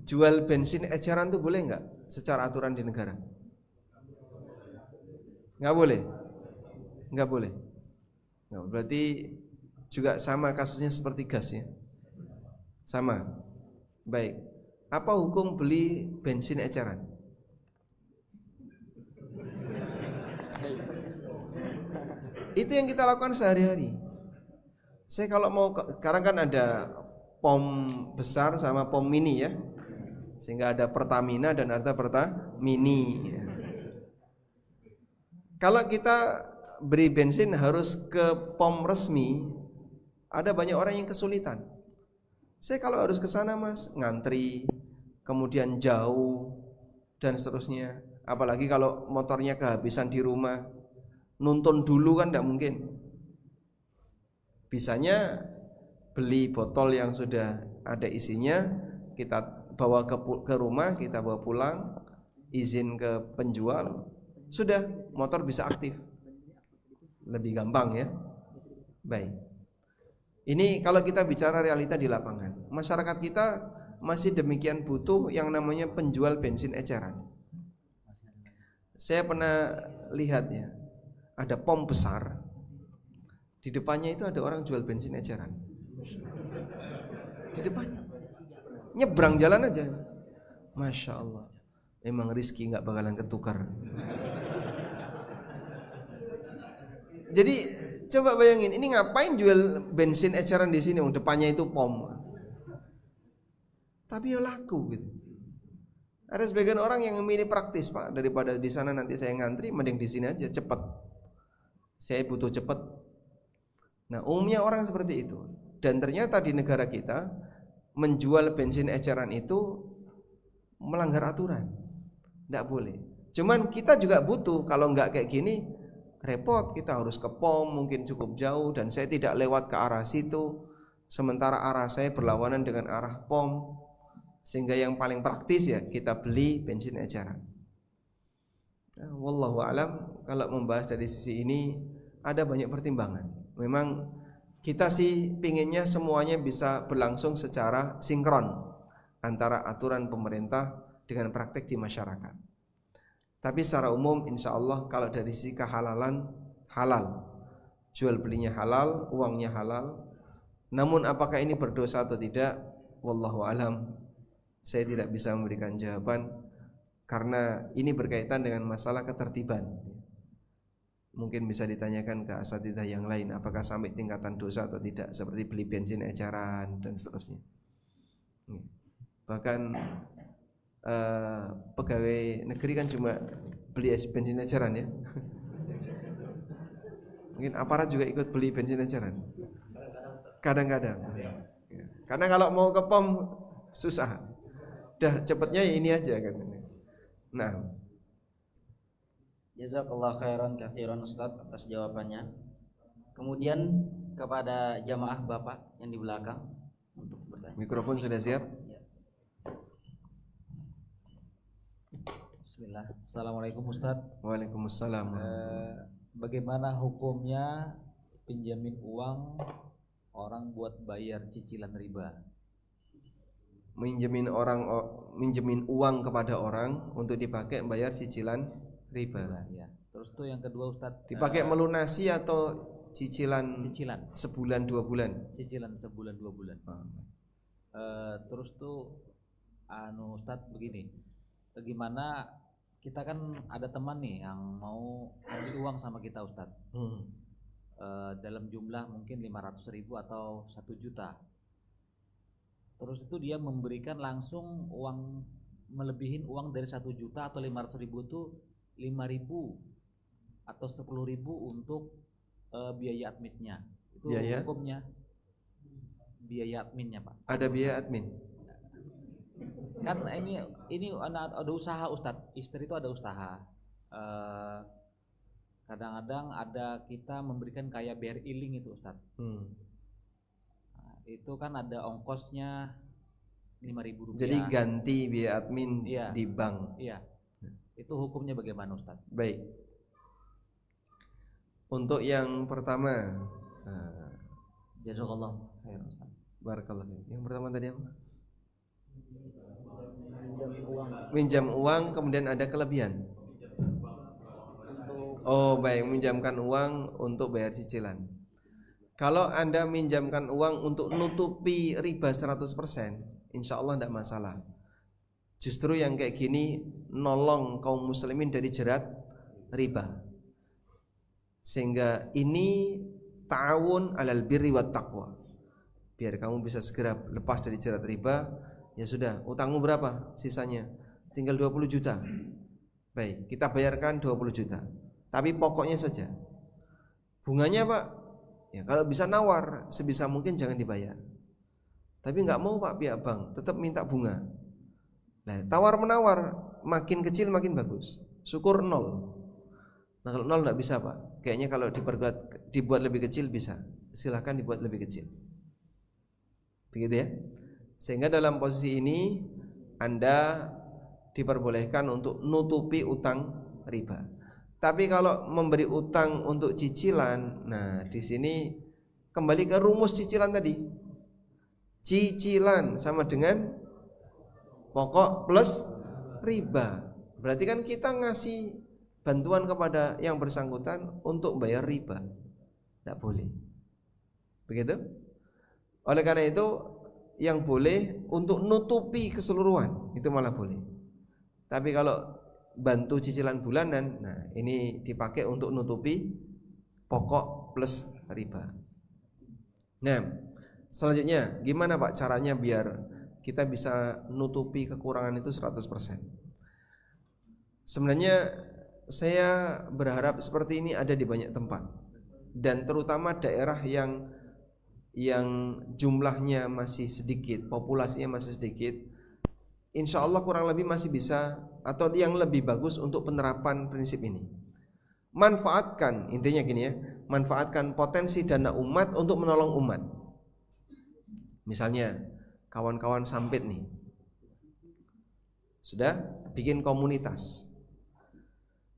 jual bensin eceran tuh boleh nggak secara aturan di negara? Nggak boleh. Nggak boleh. Nah, berarti juga sama kasusnya seperti gas ya. Sama. Baik. Apa hukum beli bensin eceran? Itu yang kita lakukan sehari-hari. Saya kalau mau, sekarang kan ada pom besar sama pom mini ya, sehingga ada Pertamina dan ada Pertamini. Kalau kita beli bensin harus ke pom resmi, ada banyak orang yang kesulitan. Saya kalau harus ke sana Mas, ngantri, kemudian jauh dan seterusnya. Apalagi kalau motornya kehabisan di rumah, nuntun dulu kan tidak mungkin. Bisanya beli botol yang sudah ada isinya, kita bawa ke rumah, kita bawa pulang, izin ke penjual, sudah motor bisa aktif. Lebih gampang ya. Baik. Ini kalau kita bicara realita di lapangan. Masyarakat kita masih demikian butuh yang namanya penjual bensin eceran. Saya pernah lihat ya, ada pom besar, di depannya itu ada orang jual bensin eceran. Di depannya, nyebrang jalan aja. Masya Allah, emang rizki nggak bakalan ketukar. Jadi coba bayangin, ini ngapain jual bensin eceran di sini? Depannya itu pom, tapi ya laku gitu. Ada sebagian orang yang memilih praktis Pak, daripada di sana nanti saya ngantri, mending di sini aja cepat. Saya butuh cepat. Nah, umumnya orang seperti itu. Dan ternyata di negara kita menjual bensin eceran itu melanggar aturan. Tidak boleh. Cuman kita juga butuh, kalau nggak kayak gini repot, kita harus ke pom, mungkin cukup jauh, dan saya tidak lewat ke arah situ, sementara arah saya berlawanan dengan arah pom, sehingga yang paling praktis ya kita beli bensin eceran. Nah, wallahu alam, kalau membahas dari sisi ini ada banyak pertimbangan. Memang kita sih pinginnya semuanya bisa berlangsung secara sinkron antara aturan pemerintah dengan praktek di masyarakat. Tapi secara umum insya Allah kalau dari sisi kehalalan, halal, jual belinya halal, uangnya halal. Namun apakah ini berdosa atau tidak, wallahu alam, saya tidak bisa memberikan jawaban karena ini berkaitan dengan masalah ketertiban. Mungkin bisa ditanyakan ke asatidzah yang lain, apakah sampai tingkatan dosa atau tidak, seperti beli bensin eceran dan seterusnya. Bahkan pegawai negeri kan cuma beli bensin eceran ya. Mungkin aparat juga ikut beli bensin eceran. Kadang-kadang. Karena kalau mau ke pom susah. Dah cepatnya ini aja kan. Nah, Jazakallah khairan katsiran Ustaz atas jawabannya. Kemudian kepada jamaah Bapak yang di belakang untuk bertanya. mikrofon sudah siap? Bismillah. Assalamualaikum Ustaz. Waalaikumsalam. Bagaimana hukumnya pinjamin uang orang buat bayar cicilan riba? Minjemin uang kepada orang untuk dipakai bayar cicilan riba. Ya. Terus tuh yang kedua Ustaz, Dipakai melunasi atau cicilan cicilan sebulan 2 bulan? Cicilan sebulan 2 bulan. Terus tuh Ustaz begini. Gimana kita kan ada teman nih yang mau ambil uang sama kita Ustadz, dalam jumlah mungkin 500.000 atau 1 juta. Terus itu dia memberikan langsung uang, melebihin uang dari 1 juta atau 500.000 itu 5.000 atau 10.000 untuk biaya adminnya. Itu Biaya? hukumnya biaya adminnya Pak. Ada biaya admin. Kan ini ada usaha Ustadz, istri itu ada usaha. Kadang-kadang ada kita memberikan kayak BRI link itu Ustadz. Nah, itu kan ada ongkosnya 5.000 rupiah. Jadi ganti biaya admin Iya. di bank. Iya. Itu hukumnya bagaimana Ustadz? Baik. Untuk yang pertama, Jazakallah khair Ustadz. barakallahu fiik. Yang pertama tadi apa? Minjam uang kemudian ada kelebihan. Oh baik, minjamkan uang untuk bayar cicilan. Kalau Anda minjamkan uang untuk nutupi riba 100%, insya Allah tidak masalah. Justru yang kayak gini nolong kaum muslimin dari jerat riba. Sehingga ini ta'awun alal birri wat taqwa. Biar kamu bisa segera lepas dari jerat riba. Ya sudah, utangmu berapa sisanya? Tinggal 20 juta. Baik, kita bayarkan 20 juta. Tapi pokoknya saja. Bunganya Pak, ya kalau bisa nawar, sebisa mungkin jangan dibayar. Tapi nggak mau Pak pihak bank, tetap minta bunga. Nah, tawar menawar, makin kecil makin bagus. Syukur 0. Nah kalau 0 nggak bisa Pak. Kayaknya kalau dibuat lebih kecil bisa. Silahkan dibuat lebih kecil. Begitu ya. Sehingga dalam posisi ini Anda diperbolehkan untuk nutupi utang riba. Tapi kalau memberi utang untuk cicilan, nah di sini kembali ke rumus cicilan tadi. Cicilan sama dengan pokok plus riba. Berarti kan kita ngasih bantuan kepada yang bersangkutan untuk bayar riba. Tidak boleh. Begitu? Oleh karena itu yang boleh untuk nutupi keseluruhan, itu malah boleh. Tapi kalau bantu cicilan bulanan, nah ini dipakai untuk nutupi pokok plus riba. Nah, selanjutnya gimana Pak caranya biar kita bisa nutupi kekurangan itu 100%? Sebenarnya saya berharap seperti ini ada di banyak tempat, dan terutama daerah yang jumlahnya masih sedikit, populasinya masih sedikit. Insya Allah kurang lebih masih bisa, atau yang lebih bagus untuk penerapan prinsip ini. Manfaatkan, intinya gini ya, manfaatkan potensi dana umat untuk menolong umat. Misalnya kawan-kawan sampit nih, sudah bikin komunitas.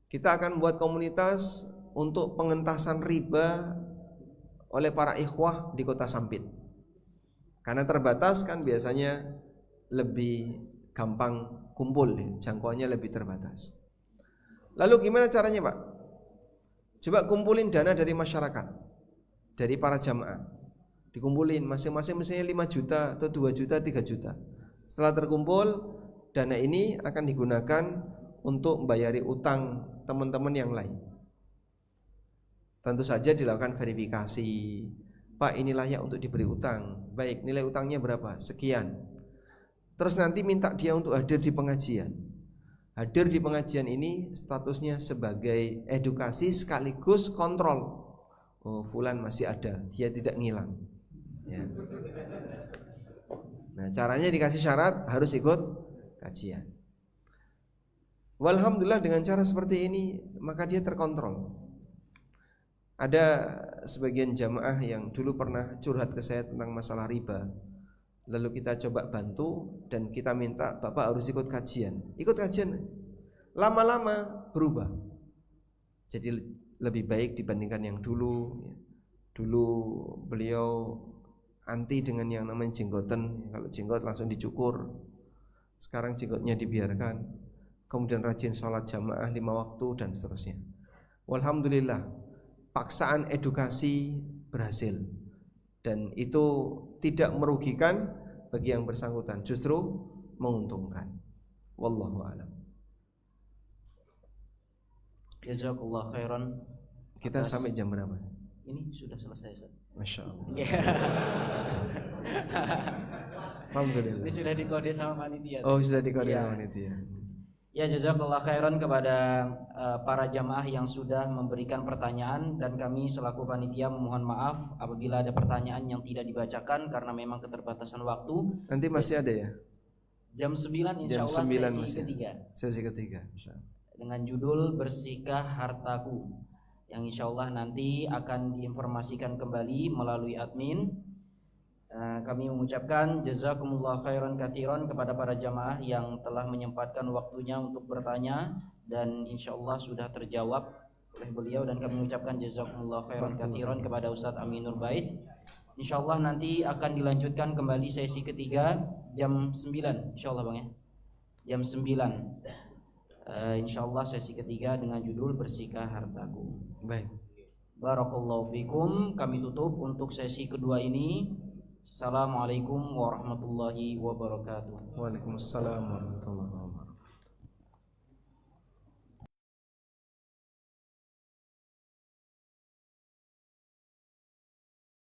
Kita akan buat komunitas untuk pengentasan riba oleh para ikhwah di kota Sampit. Karena terbatas kan biasanya lebih gampang kumpul, jangkauannya lebih terbatas. Lalu gimana caranya Pak? Coba kumpulin dana dari masyarakat, dari para jamaah. Dikumpulin masing-masing misalnya 5 juta atau 2 juta, 3 juta. Setelah terkumpul, dana ini akan digunakan untuk membayari utang teman-teman yang lain. Tentu saja dilakukan verifikasi. Pak, ini layak untuk diberi utang. Baik, nilai utangnya berapa? Sekian. Terus nanti minta dia untuk hadir di pengajian. Hadir di pengajian ini statusnya sebagai edukasi sekaligus kontrol. Oh, fulan masih ada, dia tidak ngilang. Ya. Nah, caranya dikasih syarat harus ikut kajian. Walhamdulillah dengan cara seperti ini maka dia terkontrol. Ada sebagian jamaah yang dulu pernah curhat ke saya tentang masalah riba. Lalu kita coba bantu dan kita minta Bapak harus ikut kajian. Ikut kajian, lama-lama berubah. Jadi lebih baik dibandingkan yang dulu. Dulu beliau anti dengan yang namanya jenggoten. Kalau jenggot langsung dicukur. Sekarang jenggotnya dibiarkan. Kemudian rajin sholat jamaah 5 waktu dan seterusnya. Walhamdulillah, paksaan edukasi berhasil, dan itu tidak merugikan bagi yang bersangkutan, justru menguntungkan. Wallahu a'lam. Jazakallah khairan. Kita sampai jam berapa? Ini sudah selesai, Ustaz. Masya Allah. Iya. Alhamdulillah. Ini sudah dikode sama panitia. Oh, sudah dikode Iya. sama panitia. Ya, jazakallah khairan kepada para jamaah yang sudah memberikan pertanyaan, dan kami selaku panitia memohon maaf apabila ada pertanyaan yang tidak dibacakan karena memang keterbatasan waktu. Nanti masih ada ya? Jam 9 insya Jam Allah 9 sesi masih. ketiga Sesi ketiga, insya Allah. dengan judul Bersihkah Hartaku, yang insya Allah nanti akan diinformasikan kembali melalui admin. Kami mengucapkan jazakumullah khairan katsiran kepada para jamaah yang telah menyempatkan waktunya untuk bertanya, dan insya Allah sudah terjawab oleh beliau, dan kami mengucapkan jazakumullah khairan katsiran kepada Ustadz Aminur Bait. Insya Allah nanti akan dilanjutkan kembali sesi ketiga jam 9 insya Allah Bang ya, jam 9 insya Allah sesi ketiga dengan judul Bersihkah Hartaku. Baik. Barakallahu fikum. Kami tutup untuk sesi kedua ini. Assalamualaikum warahmatullahi wabarakatuh. Waalaikumsalam warahmatullahi wabarakatuh.